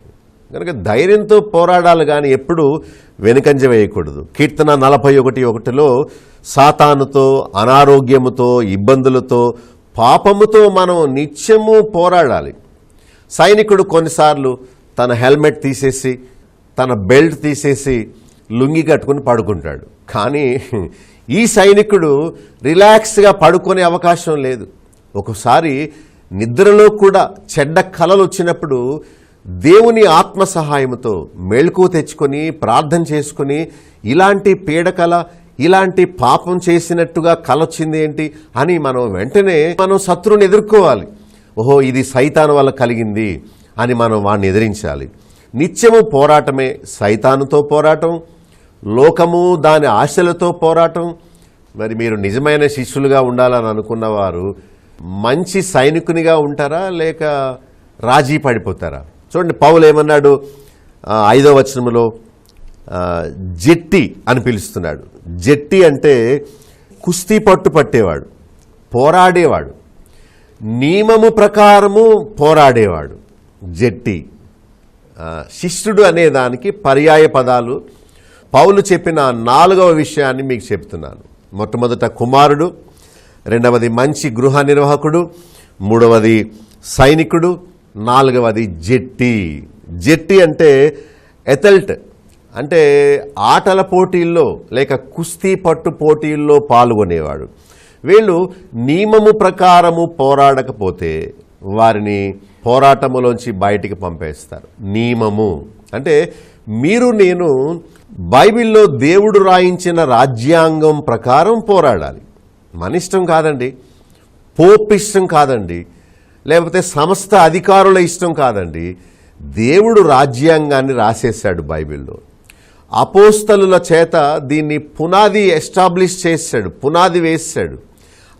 కనుక ధైర్యంతో పోరాడాలి కానీ ఎప్పుడు వెనుకంజ వేయకూడదు. కీర్తన 41:1 సాతానుతో, అనారోగ్యముతో, ఇబ్బందులతో, పాపముతో మనం నిత్యము పోరాడాలి. సైనికుడు కొన్నిసార్లు తన హెల్మెట్ తీసేసి, తన బెల్ట్ తీసేసి లుంగి కట్టుకుని పడుకుంటాడు. కానీ ఈ సైనికుడు రిలాక్స్గా పడుకునే అవకాశం లేదు. ఒకసారి నిద్రలో కూడా చెడ్డ కలలు వచ్చినప్పుడు దేవుని ఆత్మ సహాయంతో మెళుకువ తెచ్చుకొని ప్రార్థన చేసుకుని, ఇలాంటి పీడకల, ఇలాంటి పాపం చేసినట్టుగా కలొచ్చింది ఏంటి అని మనం వెంటనే శత్రువుని ఎదుర్కోవాలి. ఓహో, ఇది సైతాను వల్ల కలిగింది అని మనం వాడిని ఎదిరించాలి. నిత్యము పోరాటమే. సైతానుతో పోరాటం, లోకము దాని ఆశలతో పోరాటం. మరి మీరు నిజమైన శిష్యులుగా ఉండాలని అనుకున్నవారు మంచి సైనికునిగా ఉంటారా లేక రాజీ పడిపోతారా? చూడండి, పౌలు ఏమన్నాడు 5వ వచనంలో, జట్టి అని పిలుస్తున్నాడు. జట్టి అంటే కుస్తీ పట్టు పట్టేవాడు, పోరాడేవాడు, నియమము ప్రకారము పోరాడేవాడు జట్టి. శిష్యుడు అనే దానికి పర్యాయ పదాలు. పౌలు చెప్పిన 4వ విషయాన్ని మీకు చెప్తున్నాను. మొట్టమొదట కుమారుడు, రెండవది మంచి గృహ నిర్వాహకుడు, మూడవది సైనికుడు, 4వది జట్టి. జట్టి అంటే ఎథల్ట్, అంటే ఆటల పోటీల్లో లేక కుస్తీ పట్టు పోటీల్లో పాల్గొనేవాడు. వీళ్ళు నియమము ప్రకారము పోరాడకపోతే వారిని పోరాటములోంచి బయటికి పంపేస్తారు. నియమము అంటే మీరు నేను బైబిల్లో దేవుడు రాయించిన రాజ్యాంగం ప్రకారం పోరాడాలి. మన ఇష్టం కాదండి, పోప్ ఇష్టం కాదండి, లేకపోతే సంస్థ అధికారుల ఇష్టం కాదండి. దేవుడు రాజ్యాంగాన్ని రాసేశాడు బైబిల్లో. అపోస్తలుల చేత దీన్ని పునాది ఎస్టాబ్లిష్ చేశాడు, పునాది వేసాడు.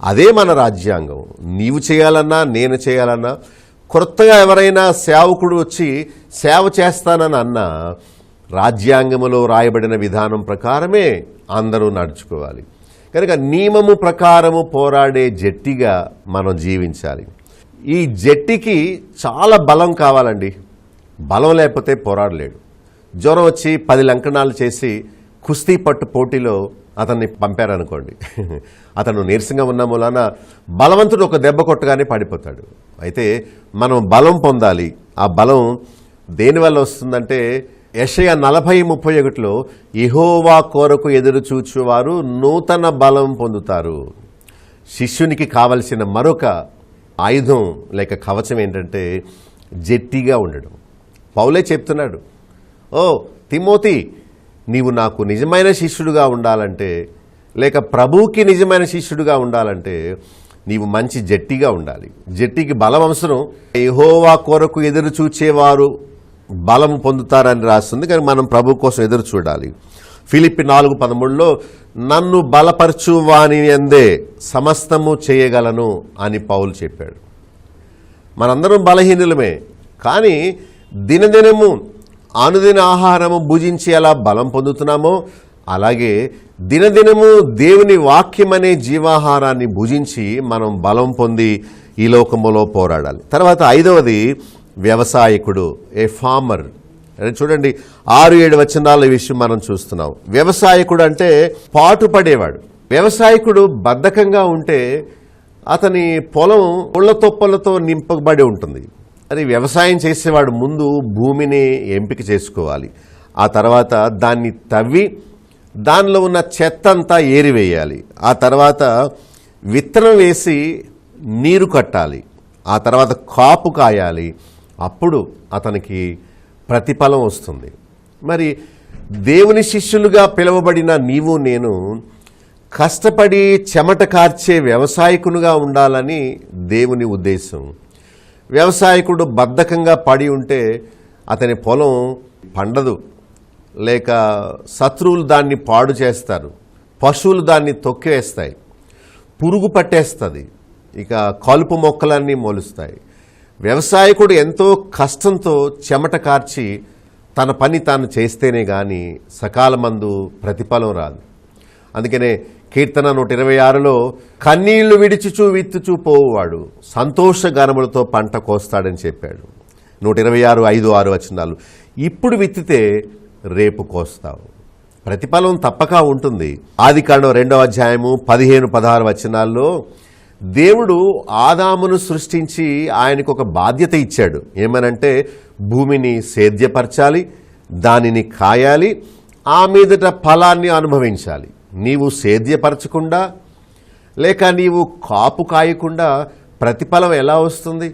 అదే మన రాజ్యాంగం. నీవు చేయాలన్నా నేను చేయాలన్నా, కొత్తగా ఎవరైనా సేవకుడు వచ్చి సేవ చేస్తానని అన్నా రాజ్యాంగములో రాయబడిన విధానం ప్రకారమే అందరూ నడుచుకోవాలి. కనుక నియమము ప్రకారము పోరాడే జట్టిగా మనం జీవించాలి. ఈ జట్టికి చాలా బలం కావాలండి. బలం లేకపోతే పోరాడలేడు. జ్వరం వచ్చి 10 లంకణాలు చేసి కుస్తీ పట్టు పోటీలో అతన్ని పంపారనుకోండి, అతను నీరసంగా ఉన్న మూలాన బలవంతుడు ఒక దెబ్బ కొట్టగానే పడిపోతాడు. అయితే మనం బలం పొందాలి. ఆ బలం దేనివల్ల వస్తుందంటే యెషయా 40:31 యెహోవా కొరకు ఎదురు చూచువారు నూతన బలం పొందుతారు. శిష్యునికి కావలసిన మరొక ఆయుధం లేక కవచం ఏంటంటే జట్టిగా ఉండడం. పౌలే చెప్తున్నాడు, ఓ తిమోతి, నీవు నాకు నిజమైన శిష్యుడుగా ఉండాలంటే లేక ప్రభువుకి నిజమైన శిష్యుడుగా ఉండాలంటే నీవు మంచి జట్టిగా ఉండాలి. జట్టికి బలం అవసరం. యెహోవా కొరకు ఎదురు చూచేవారు బలం పొందుతారని రాస్తుంది. కానీ మనం ప్రభు కోసం ఎదురు చూడాలి. ఫిలిప్పి 4:13 నన్ను బలపరచు వాని యందే సమస్తము చేయగలను అని పౌలు చెప్పాడు. మనందరం బలహీనులమే, కానీ దినదినము అనుదిన ఆహారము భుజించి ఎలా బలం పొందుతున్నామో అలాగే దినదినము దేవుని వాక్యం అనే జీవాహారాన్ని భుజించి మనం బలం పొంది ఈ లోకములో పోరాడాలి. తర్వాత 5వది వ్యవసాయకుడు, ఏ ఫార్మర్. చూడండి 6-7 వచనాల విషయం మనం చూస్తున్నాం. వ్యవసాయకుడు అంటే పాటుపడేవాడు. వ్యవసాయకుడు బద్ధకంగా ఉంటే అతని పొలం ముళ్ళ తొప్పలతో నింపబడి ఉంటుంది. అది వ్యవసాయం చేసేవాడు ముందు భూమిని ఎంపిక చేసుకోవాలి. ఆ తర్వాత దాన్ని తవ్వి దానిలో ఉన్న చెత్త అంతా ఏరివేయాలి. ఆ తర్వాత విత్తనం వేసి నీరు కట్టాలి. ఆ తర్వాత కాపు కాయాలి. అప్పుడు అతనికి ప్రతిఫలం వస్తుంది. మరి దేవుని శిష్యులుగా పిలువబడిన నీవు నేను కష్టపడి చెమట కార్చే వ్యవసాయకునిగా ఉండాలని దేవుని ఉద్దేశం. వ్యవసాయకుడు బద్ధకంగా పడి ఉంటే అతని పొలం పండదు, లేక శత్రువులు దాన్ని పాడు చేస్తారు, పశువులు దాన్ని తొక్కివేస్తాయి, పురుగు పట్టేస్తుంది, ఇక కలుపు మొక్కలన్నీ మొలుస్తాయి. వ్యవసాయకుడు ఎంతో కష్టంతో చెమట కార్చి తన పని తాను చేస్తేనే కానీ సకాలమందు ప్రతిఫలం రాదు. అందుకనే కీర్తన 126లో కన్నీళ్లు విడిచుచూ విత్తుచూ పోవువాడు సంతోషగానములతో పంట కోస్తాడని చెప్పాడు. 126:5-6 ఇప్పుడు విత్తితే రేపు కోస్తావు, ప్రతిఫలం తప్పక ఉంటుంది. ఆదికాండం 2:15-16 దేవుడు ఆదామును సృష్టించి ఆయనకు ఒక బాధ్యత ఇచ్చాడు. ఏమనంటే భూమిని సేద్యపరచాలి, దానిని కాయాలి, ఆ మీదట ఫలాన్ని అనుభవించాలి. నీవు సేద్యపరచకుండా లేక నీవు కాపు కాయకుండా ప్రతిఫలం ఎలా వస్తుంది?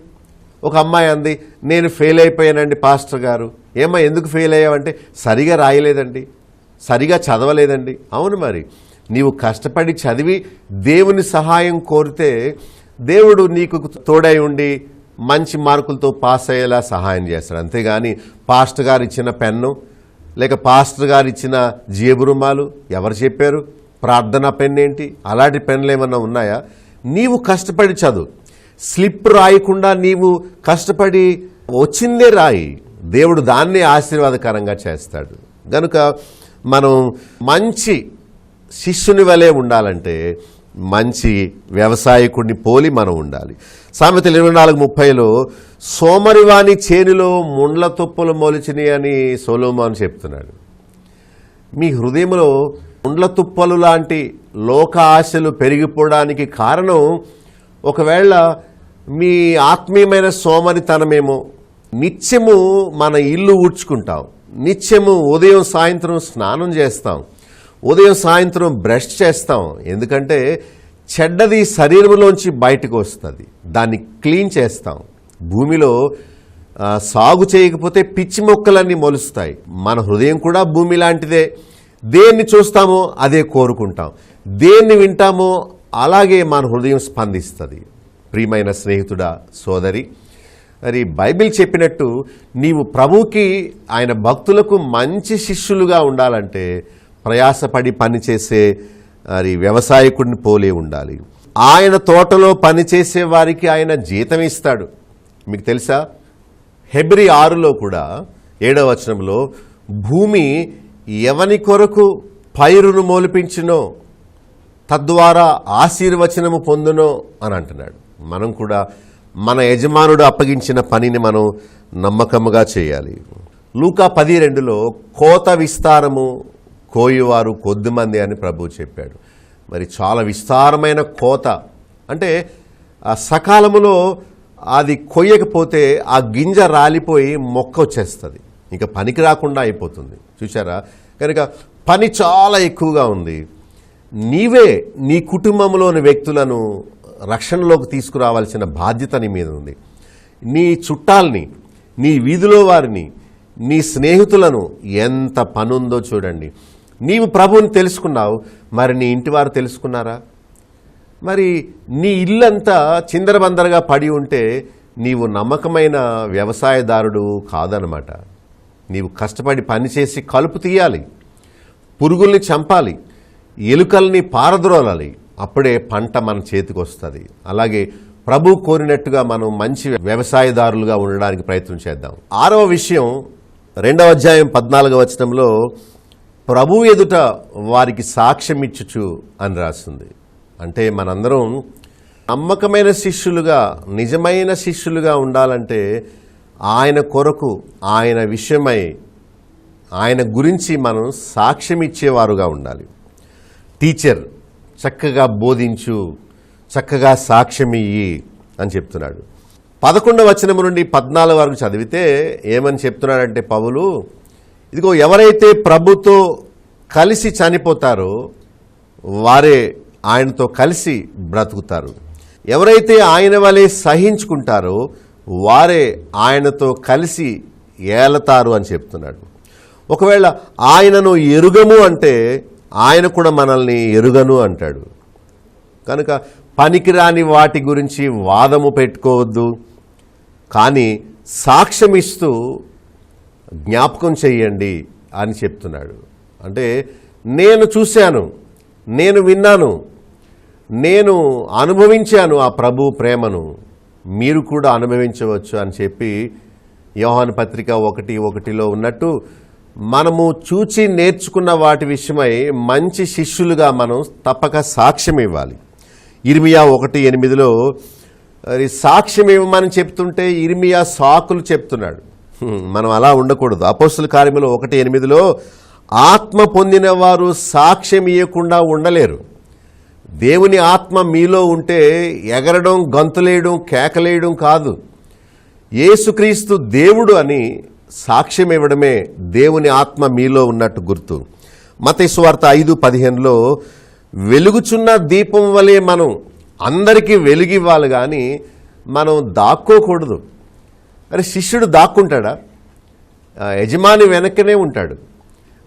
ఒక అమ్మాయి అంది, నేను ఫెయిల్ అయిపోయానండి పాస్టర్ గారు. ఏమ్మా ఎందుకు ఫెయిల్ అయ్యావంటే సరిగా రాయలేదండి, సరిగా చదవలేదండి. అవును, మరి నీవు కష్టపడి చదివి దేవుని సహాయం కోరితే దేవుడు నీకు తోడై ఉండి మంచి మార్కులతో పాస్ అయ్యేలా సహాయం చేస్తాడు. అంతేగాని పాస్టర్ గారు ఇచ్చిన పెన్ను లేక పాస్టర్ గారు ఇచ్చిన జేబురుమాలు ఎవరు చెప్పారు? ప్రార్థనా పెన్ ఏంటి? అలాంటి పెన్నులు ఏమన్నా ఉన్నాయా? నీవు కష్టపడి చదువు, స్లిప్ రాయకుండా నీవు కష్టపడి వచ్చిందే రాయి, దేవుడు దాన్నే ఆశీర్వాదకరంగా చేస్తాడు. కనుక మనం మంచి శిష్యుని వలె ఉండాలంటే మంచి వ్యవసాయకుడిని పోలి మనం ఉండాలి. సామెతలు 24:30 సోమరివాని చేనులో ముండ్ల తుప్పలు మొలిచిని అని సొలొమోను చెప్తున్నాడు. మీ హృదయంలో ముండ్ల తుప్పలు లాంటి లోక ఆశలు పెరిగిపోవడానికి కారణం ఒకవేళ మీ ఆత్మీయమైన సోమరితనమేమో. నిత్యము మన ఇల్లు ఊడ్చుకుంటాం, నిత్యము ఉదయం సాయంత్రం స్నానం చేస్తాం, ఉదయం సాయంత్రం బ్రష్ చేస్తాం. ఎందుకంటే చెడ్డది శరీరంలోంచి బయటకు వస్తుంది, దాన్ని క్లీన్ చేస్తాం. భూమిలో సాగు చేయకపోతే పిచ్చి మొక్కలన్నీ మొలుస్తాయి. మన హృదయం కూడా భూమి లాంటిదే. దేన్ని చూస్తామో అదే కోరుకుంటాం, దేన్ని వింటామో అలాగే మన హృదయం స్పందిస్తుంది. ప్రియమైన స్నేహితుడా, సోదరి, మరి బైబిల్ చెప్పినట్టు నీవు ప్రభువుకి ఆయన భక్తులకు మంచి శిష్యులుగా ఉండాలంటే ప్రయాసపడి పనిచేసే మరి వ్యవసాయకుడిని పోలే ఉండాలి. ఆయన తోటలో పనిచేసే వారికి ఆయన జీతం ఇస్తాడు. మీకు తెలుసా, హెబ్రీ 6 కూడా 7వ భూమి ఎవని కొరకు పైరును మోలిపించినో తద్వారా ఆశీర్వచనము పొందునో అని అంటున్నాడు. మనం కూడా మన యజమానుడు అప్పగించిన పనిని మనం నమ్మకముగా చేయాలి. లూకా 10:2 కోత విస్తారము, కోయువారు కొద్దిమంది అని ప్రభువు చెప్పాడు. మరి చాలా విస్తారమైన కోత అంటే ఆ సకాలములో అది కొయ్యకపోతే ఆ గింజ రాలిపోయి మొక్క వచ్చేస్తుంది, ఇంకా పనికి రాకుండా అయిపోతుంది. చూసారా? కనుక పని చాలా ఎక్కువగా ఉంది. నీవే నీ కుటుంబంలోని వ్యక్తులను రక్షణలోకి తీసుకురావాల్సిన బాధ్యత నీ మీద ఉంది. నీ చుట్టాలని, నీ వీధిలో వారిని, నీ స్నేహితులను ఎంత పనుందో చూడండి. నీవు ప్రభువుని తెలుసుకున్నావు, మరి నీ ఇంటి వారు తెలుసుకున్నారా? మరి నీ ఇల్లంతా చిందరబందరగా పడి ఉంటే నీవు నమ్మకమైన వ్యవసాయదారుడు కాదనమాట. నీవు కష్టపడి పనిచేసి కలుపు తీయాలి, పురుగుల్ని చంపాలి, ఎలుకల్ని పారద్రోలాలి, అప్పుడే పంట మన చేతికి వస్తుంది. అలాగే ప్రభు కోరినట్టుగా మనం మంచి వ్యవసాయదారులుగా ఉండడానికి ప్రయత్నం చేద్దాం. 6వ విషయం 2:14 ప్రభు ఎదుట వారికి సాక్ష్యం ఇచ్చుచు అని రాస్తుంది. అంటే మనందరం నమ్మకమైన శిష్యులుగా, నిజమైన శిష్యులుగా ఉండాలంటే ఆయన కొరకు, ఆయన విషయమై, ఆయన గురించి మనం సాక్ష్యం ఇచ్చేవారుగా ఉండాలి. టీచర్ చక్కగా బోధించు, చక్కగా సాక్ష్యమియ్యి అని చెప్తున్నాడు. 11వ వచనం నుండి 14 వరకు చదివితే ఏమని చెప్తున్నాడంటే పౌలు, ఇదిగో ఎవరైతే ప్రభుతో కలిసి చనిపోతారో వారే ఆయనతో కలిసి బ్రతుకుతారు, ఎవరైతే ఆయన వలె సహించుకుంటారో వారే ఆయనతో కలిసి ఏలతారు అని చెప్తున్నాడు. ఒకవేళ ఆయనను ఎరుగము అంటే ఆయన కూడా మనల్ని ఎరుగను అంటాడు. కనుక పనికిరాని వాటి గురించి వాదము పెట్టుకోవద్దు, కానీ సాక్ష్యమిస్తూ జ్ఞాపకం చెయ్యండి అని చెప్తున్నాడు. అంటే నేను చూశాను, నేను విన్నాను, నేను అనుభవించాను ఆ ప్రభు ప్రేమను, మీరు కూడా అనుభవించవచ్చు అని చెప్పి యోహాను పత్రిక 1:1 ఉన్నట్టు మనము చూచి నేర్చుకున్న వాటి విషయమై మంచి శిష్యులుగా మనం తప్పక సాక్ష్యం ఇవ్వాలి. ఇర్మియా 1:8 సాక్ష్యం ఇవ్వమని చెప్తుంటే ఇర్మియా సాకులు చెప్తున్నాడు. మనం అలా ఉండకూడదు. అపోస్తుల కార్యములు 1:8 ఆత్మ పొందిన వారు సాక్ష్యం ఇవ్వకుండా ఉండలేరు. దేవుని ఆత్మ మీలో ఉంటే ఎగరడం, గంతులేయడం, కేకలేయడం కాదు, యేసుక్రీస్తు దేవుడు అని సాక్ష్యం ఇవ్వడమే దేవుని ఆత్మ మీలో ఉన్నట్టు గుర్తు. మత్తయి సువార్త 5:15 వెలుగుచున్న దీపం వలె మనం అందరికీ వెలుగివ్వాలి, కానీ మనం దాక్కోకూడదు. అరే శిష్యుడు దాక్కుంటాడా? యజమాని వెనకనే ఉంటాడు,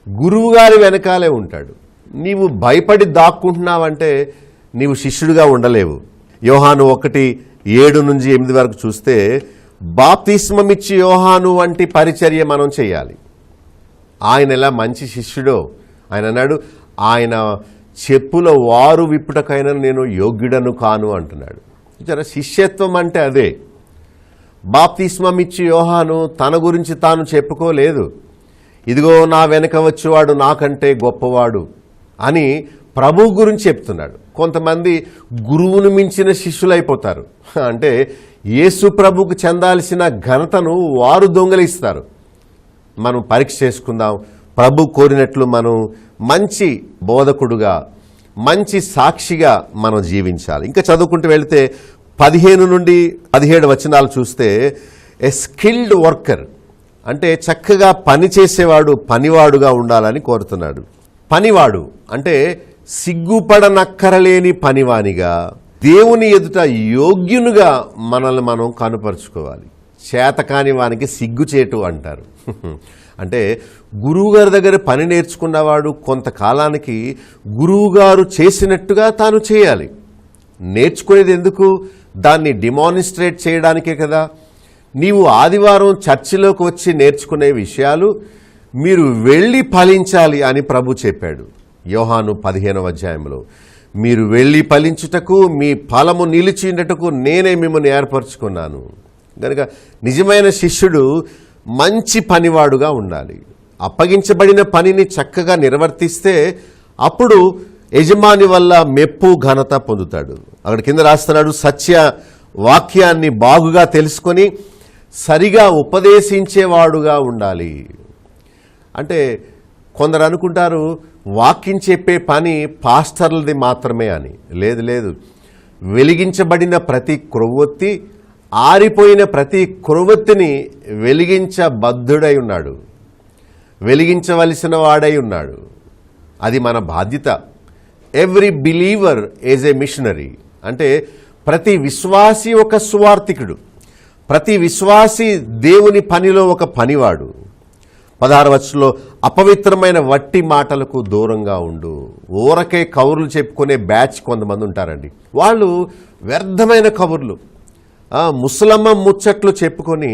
గురువుగారి వెనకాలే ఉంటాడు. నీవు భయపడి దాక్కుంటున్నావంటే నీవు శిష్యుడిగా ఉండలేవు. యోహాను 1:7-8 వరకు చూస్తే బాప్తిస్మమిచ్చి యోహాను వంటి పరిచర్య మనం చేయాలి. ఆయన ఎలా మంచి శిష్యుడో ఆయన అన్నాడు, ఆయన చెప్పుల వారు విప్పుటకైనా నేను యోగ్యుడను కాను అంటున్నాడు. జర శిష్యత్వం అంటే అదే. బాప్తిస్మమిచ్చి యోహాను తన గురించి తాను చెప్పుకోలేదు, ఇదిగో నా వెనక వచ్చేవాడు నాకంటే గొప్పవాడు అని ప్రభు గురించి చెప్తున్నాడు. కొంతమంది గురువును మించిన శిష్యులైపోతారు. అంటే యేసు ప్రభుకు చెందాల్సిన ఘనతను వారు దొంగలిస్తారు. మనం పరీక్ష చేసుకుందాం, ప్రభు కోరినట్లు మనం మంచి బోధకుడుగా, మంచి సాక్షిగా మనం జీవించాలి. ఇంకా చదువుకుంటూ వెళితే 15-17 వచనాలు చూస్తే ఏ స్కిల్డ్ వర్కర్ అంటే చక్కగా పనిచేసేవాడు, పనివాడుగా ఉండాలని కోరుతున్నాడు. పనివాడు అంటే సిగ్గుపడనక్కరలేని పనివానిగా, దేవుని ఎదుట యోగ్యునుగా మనల్ని మనం కనుపరుచుకోవాలి. చేతకాని వానికి సిగ్గుచేటు అంటారు. అంటే గురువుగారి దగ్గర పని నేర్చుకున్నవాడు కొంతకాలానికి గురువుగారు చేసినట్టుగా తాను చేయాలి. నేర్చుకునేది ఎందుకు? దాన్ని డిమాన్స్ట్రేట్ చేయడానికే కదా. నీవు ఆదివారం చర్చిలోకి వచ్చి నేర్చుకునే విషయాలు మీరు వెళ్ళి ఫలించాలి అని ప్రభు చెప్పాడు. యోహాను 15వ అధ్యాయంలో మీరు వెళ్ళి ఫలించుటకు, మీ ఫలము నిలిచిండటకు నేనే మిమ్మల్ని ఏర్పరచుకున్నాను. కనుక నిజమైన శిష్యుడు మంచి పనివాడుగా ఉండాలి. అప్పగించబడిన పనిని చక్కగా నిర్వర్తిస్తే అప్పుడు యజమాని వల్ల మెప్పు, ఘనత పొందుతాడు. అక్కడ కింద రాస్తున్నాడు, సత్య వాక్యాన్ని బాగుగా తెలుసుకొని సరిగా ఉపదేశించేవాడుగా ఉండాలి. అంటే కొందరు అనుకుంటారు వాక్యం చెప్పే పని పాస్టర్లది మాత్రమే అని. లేదు లేదు, వెలిగించబడిన ప్రతి క్రొవ్వొత్తి, ఆరిపోయిన ప్రతి క్రొవ్వొత్తిని వెలిగించబద్ధుడై ఉన్నాడు, వెలిగించవలసిన వాడై ఉన్నాడు. అది మన బాధ్యత. Every believer is a missionary. అంటే ప్రతి విశ్వాసి ఒక సువార్థికుడు, ప్రతి విశ్వాసి దేవుని పనిలో ఒక పనివాడు. 16వ వచనంలో అపవిత్రమైన వట్టి మాటలకు దూరంగా ఉండు. ఊరకే కబుర్లు చెప్పుకునే బ్యాచ్ కొంతమంది ఉంటారండి. వాళ్ళు వ్యర్థమైన కబుర్లు, ముసలమ్మ ముచ్చట్లు చెప్పుకొని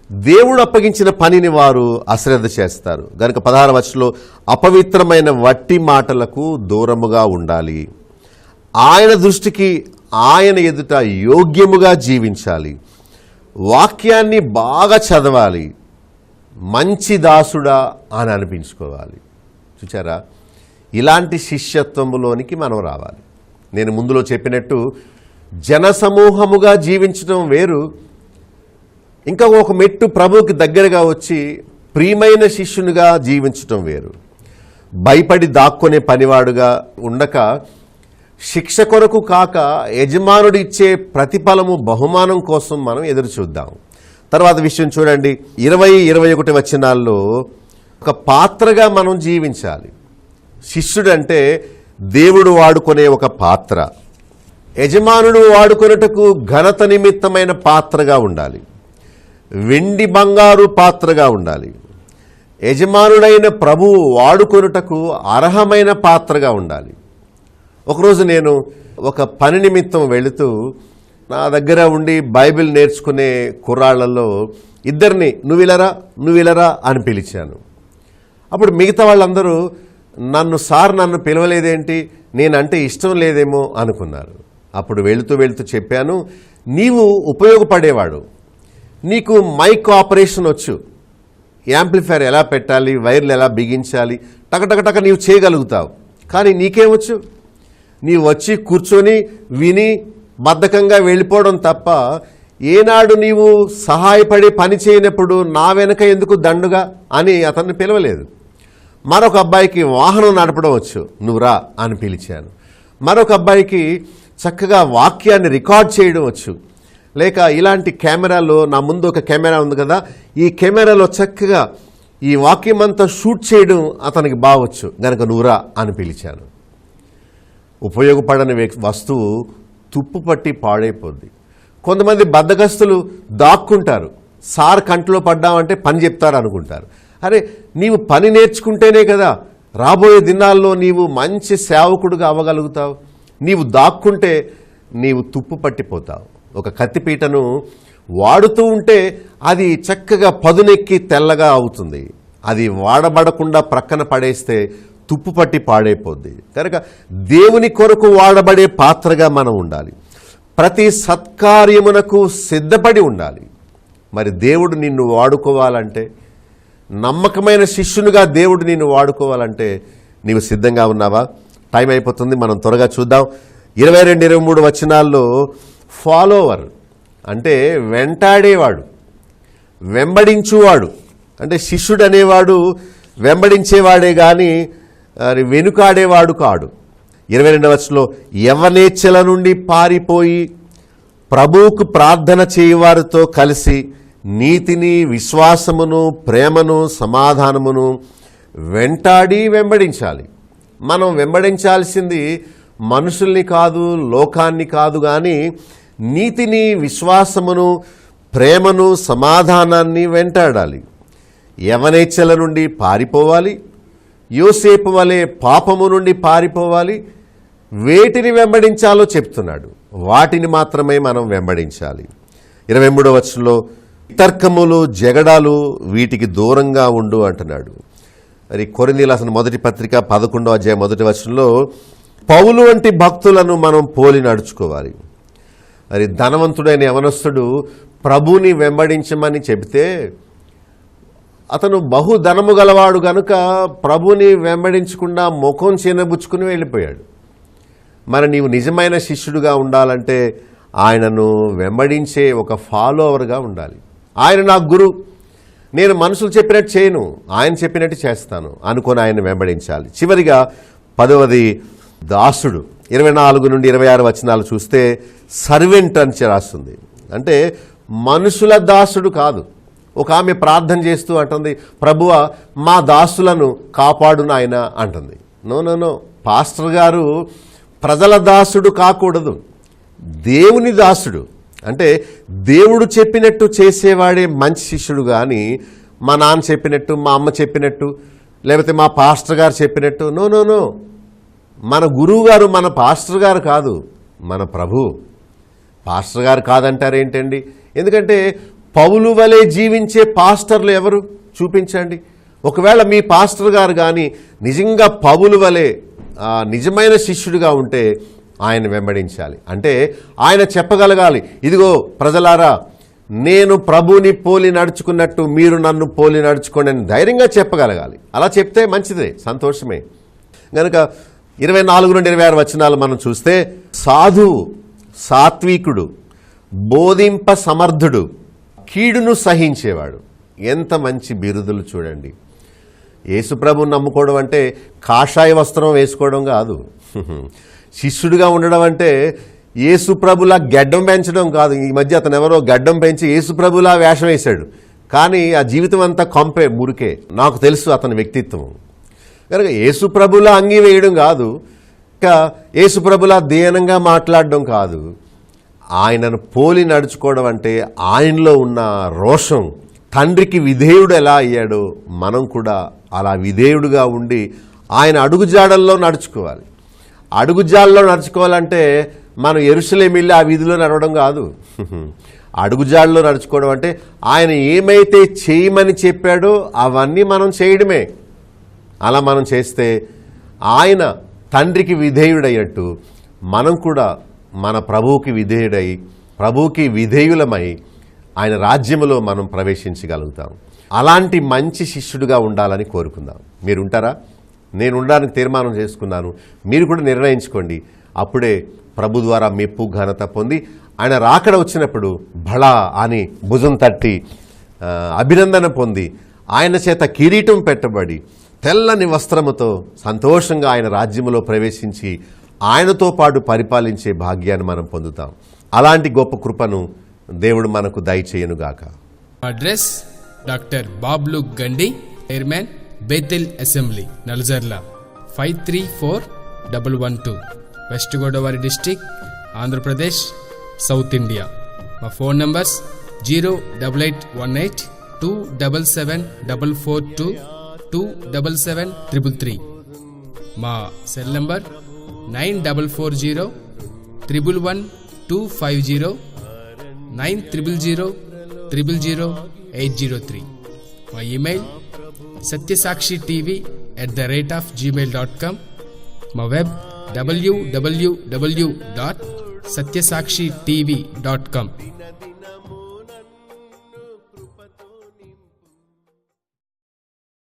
దేవుడు అప్పగించిన పనిని వారు అశ్రద్ధ చేస్తారు. కనుక 16వ వచనంలో అపవిత్రమైన వట్టి మాటలకు దూరముగా ఉండాలి. ఆయన దృష్టికి ఆయన ఎదుట యోగ్యముగా జీవించాలి. వాక్యాన్ని బాగా చదవాలి. మంచి దాసుడా అని అనిపించుకోవాలి. చూచారా, ఇలాంటి శిష్యత్వములోనికి మనం రావాలి. నేను ముందులో చెప్పినట్టు జనసమూహముగా జీవించడం వేరు, ఇంకా ఒక మెట్టు ప్రభువుకి దగ్గరగా వచ్చి ప్రియమైన శిష్యునిగా జీవించటం వేరు. భయపడి దాక్కునే పనివాడుగా ఉండక శిక్ష కొరకు కాక యజమానుడు ఇచ్చే ప్రతిఫలము బహుమానం కోసం మనం ఎదురు చూద్దాం. తర్వాత విషయం చూడండి, 20-21 వచనాల్లో ఒక పాత్రగా మనం జీవించాలి. శిష్యుడు అంటే దేవుడు వాడుకునే ఒక పాత్ర, యజమానుడు వాడుకొనుటకు ఘనత నిమిత్తమైన పాత్రగా ఉండాలి, వెండి బంగారు పాత్రగా ఉండాలి. యజమానుడైన ప్రభువు వాడుకొనుటకు అర్హమైన పాత్రగా ఉండాలి. ఒకరోజు నేను ఒక పని నిమిత్తం వెళుతూ నా దగ్గర ఉండి బైబిల్ నేర్చుకునే కుర్రాళ్లలో ఇద్దరిని నువ్విలరా అని పిలిచాను. అప్పుడు మిగతా వాళ్ళందరూ నన్ను పిలవలేదేంటి, నేనంటే ఇష్టం లేదేమో అనుకున్నారు. అప్పుడు వెళుతూ చెప్పాను, నీవు ఉపయోగపడేవాడు, నీకు మైక్ ఆపరేషన్ వచ్చు, యాంప్లిఫైర్ ఎలా పెట్టాలి, వైర్లు ఎలా బిగించాలి, టకటక నీవు చేయగలుగుతావు. కానీ నీకేమొచ్చు? నీవు వచ్చి కూర్చొని విని బద్ధకంగా వెళ్ళిపోవడం తప్ప ఏనాడు నీవు సహాయపడి పని చేయనప్పుడు నా వెనక ఎందుకు దండుగా అని అతన్ని పిలవలేదు. మరొక అబ్బాయికి వాహనం నడపడం వచ్చు, నువ్వురా అని పిలిచాను. మరొక అబ్బాయికి చక్కగా వాక్యాన్ని రికార్డ్ చేయడం వచ్చు, లేక ఇలాంటి కెమెరాలో నా ముందు ఒక కెమెరా ఉంది కదా, ఈ కెమెరాలో చక్కగా ఈ వాక్యం అంతా షూట్ చేయడం అతనికి బాగొచ్చు గనక నువ్వురా అని పిలిచాను. ఉపయోగపడని వస్తువు తుప్పు పట్టి పాడైపోద్ది. కొంతమంది బద్ధకస్తులు దాక్కుంటారు, సార్ కంట్లో పడ్డామంటే పని చెప్తారు అనుకుంటారు. అరే, నీవు పని నేర్చుకుంటేనే కదా రాబోయే దినాల్లో నీవు మంచి సేవకుడుగా అవ్వగలుగుతావు. నీవు దాక్కుంటే నీవు తుప్పు పట్టిపోతావు. ఒక కత్తిపీటను వాడుతూ ఉంటే అది చక్కగా పదునెక్కి తెల్లగా అవుతుంది. అది వాడబడకుండా ప్రక్కన పడేస్తే తుప్పు పట్టి పాడైపోద్ది. కనుక దేవుని కొరకు వాడబడే పాత్రగా మనం ఉండాలి. ప్రతి సత్కార్యమునకు సిద్ధపడి ఉండాలి. మరి దేవుడు నిన్ను వాడుకోవాలంటే, నమ్మకమైన శిష్యునిగా దేవుడు నిన్ను వాడుకోవాలంటే నీవు సిద్ధంగా ఉన్నావా? టైం అయిపోతుంది, మనం త్వరగా చూద్దాం. 22-23 వచనాల్లో ఫాలోవర్ అంటే వెంటాడేవాడు, వెంబడించువాడు. అంటే శిష్యుడు అనేవాడు వెంబడించేవాడే కానీ వెనుకాడేవాడు కాడు. 22వ వచనంలో యవ్వనేచ్ఛల నుండి పారిపోయి ప్రభువుకు ప్రార్థన చేయవారితో కలిసి నీతిని, విశ్వాసమును, ప్రేమను, సమాధానమును వెంటాడి వెంబడించాలి. మనం వెంబడించాల్సింది మనుషుల్ని కాదు, లోకాన్ని కాదు, కానీ నీతిని, విశ్వాసమును, ప్రేమను, సమాధానాన్ని వెంటాడాలి. యవ్వనేచ్ఛల నుండి పారిపోవాలి, యోసేపు వలె పాపము నుండి పారిపోవాలి. వేటిని వెంబడించాలో చెప్తున్నాడు, వాటిని మాత్రమే మనం వెంబడించాలి. 23వ వచనంలో తర్కములు, జగడాలు వీటికి దూరంగా ఉండు అంటున్నాడు. మరి కొరింథీయులకు రాసిన మొదటి పత్రిక 11వ అధ్యాయం 1వ వచనంలో పౌలు వంటి భక్తులను మనం పోలి నడుచుకోవాలి. మరి ధనవంతుడైన యవనస్తుడు ప్రభుని వెంబడించమని చెబితే అతను బహుధనము గలవాడు గనుక ప్రభుని వెంబడించకుండా ముఖం చిన్నబుచ్చుకుని వెళ్ళిపోయాడు. మరి నీవు నిజమైన శిష్యుడిగా ఉండాలంటే ఆయనను వెంబడించే ఒక ఫాలోవర్గా ఉండాలి. ఆయన నా గురు, నేను మనుషులు చెప్పినట్టు చేయను, ఆయన చెప్పినట్టు చేస్తాను అనుకొని ఆయన వెంబడించాలి. చివరిగా 10వది దాసుడు. 24-26 వచనాలు చూస్తే సర్వెంట్ అని రాస్తుంది. అంటే మనుషుల దాసుడు కాదు. ఒక ఆమె ప్రార్థన చేస్తూ అంటుంది, ప్రభువా మా దాసులను కాపాడు నాయనా అంటుంది. నో, పాస్టర్ గారు ప్రజల దాసుడు కాకూడదు, దేవుని దాసుడు. అంటే దేవుడు చెప్పినట్టు చేసేవాడే మంచి శిష్యుడు. కానీ మా నాన్న చెప్పినట్టు, మా అమ్మ చెప్పినట్టు, లేకపోతే మా పాస్టర్ గారు చెప్పినట్టు నో. మన గురువు గారు మన పాస్టర్ గారు కాదు, మన ప్రభు. పాస్టర్ గారు కాదంటారేంటండి? ఎందుకంటే పౌలు వలె జీవించే పాస్టర్లు ఎవరు చూపించండి. ఒకవేళ మీ పాస్టర్ గారు కానీ నిజంగా పౌలు వలె నిజమైన శిష్యుడిగా ఉంటే ఆయన వెంబడించాలి. అంటే ఆయన చెప్పగలగాలి, ఇదిగో ప్రజలారా, నేను ప్రభుని పోలి నడుచుకున్నట్టు మీరు నన్ను పోలి నడుచుకోండి అని ధైర్యంగా చెప్పగలగాలి. అలా చెప్తే మంచిదే, సంతోషమే. కనుక 24-26 వచనాలు మనం చూస్తే సాధువు, సాత్వికుడు, బోధింప సమర్థుడు, కీడును సహించేవాడు. ఎంత మంచి బిరుదులు చూడండి. యేసుప్రభుని నమ్ముకోవడం అంటే కాషాయ వస్త్రం వేసుకోవడం కాదు. శిష్యుడిగా ఉండడం అంటే యేసుప్రభులా గడ్డం పెంచడం కాదు. ఈ మధ్య అతను ఎవరో గడ్డం పెంచి యేసుప్రభులా వేషం వేశాడు, కానీ ఆ జీవితం అంతా కొంపే, మురికే. నాకు తెలుసు అతని వ్యక్తిత్వం కనుక యేసుప్రభులా అంగీ వేయడం కాదు, ఇంకా యేసుప్రభులా దీనంగా మాట్లాడడం కాదు. ఆయనను పోలి నడుచుకోవడం అంటే ఆయనలో ఉన్న రోషం. తండ్రికి విధేయుడు ఎలా అయ్యాడో మనం కూడా అలా విధేయుడుగా ఉండి ఆయన అడుగుజాడల్లో నడుచుకోవాలి. అడుగుజాడల్లో నడుచుకోవాలంటే మనం యెరూషలేము వెళ్ళి ఆ వీధిలో నడవడం కాదు. అడుగుజాడల్లో నడుచుకోవడం అంటే ఆయన ఏమైతే చేయమని చెప్పాడో అవన్నీ మనం చేయడమే. అలా మనం చేస్తే ఆయన తండ్రికి విధేయుడయ్యట్టు మనం కూడా మన ప్రభువుకి విధేయుడై, ప్రభువుకి విధేయులమై ఆయన రాజ్యములో మనం ప్రవేశించగలుగుతాం. అలాంటి మంచి శిష్యుడిగా ఉండాలని కోరుకుందాం. మీరు ఉంటారా? నేను ఉండడానికి తీర్మానం చేసుకున్నాను. మీరు కూడా నిర్ణయించుకోండి. అప్పుడే ప్రభు ద్వారా మెప్పు ఘనత పొంది ఆయన రాకడ వచ్చినప్పుడు భళా అని భుజం తట్టి అభినందన పొంది ఆయన చేత కిరీటం పెట్టబడి తెల్లని వస్త్రముతో సంతోషంగా ఆయన రాజ్యములో ప్రవేశించి ఆయనతో పాటు పరిపాలించే భాగ్యాన్ని మనం పొందుతాం. అలాంటి గొప్ప కృపను దేవుడు మనకు దయచేయనుగాక. అడ్రస్ డాక్టర్ బాబ్లు గండి, chairman, Bethel assembly, నల్జర్ల 534112, west Godavari district, Andhra Pradesh, south India. మా ఫోన్ నంబర్స్ 08818 2774442 27733. మా సెల్ నంబర్ 9440 111 250 9000 803. మా ఈమెయిల్ satyasakshitv@gmail.com. మా వెబ్ www.satyasakshitv.com.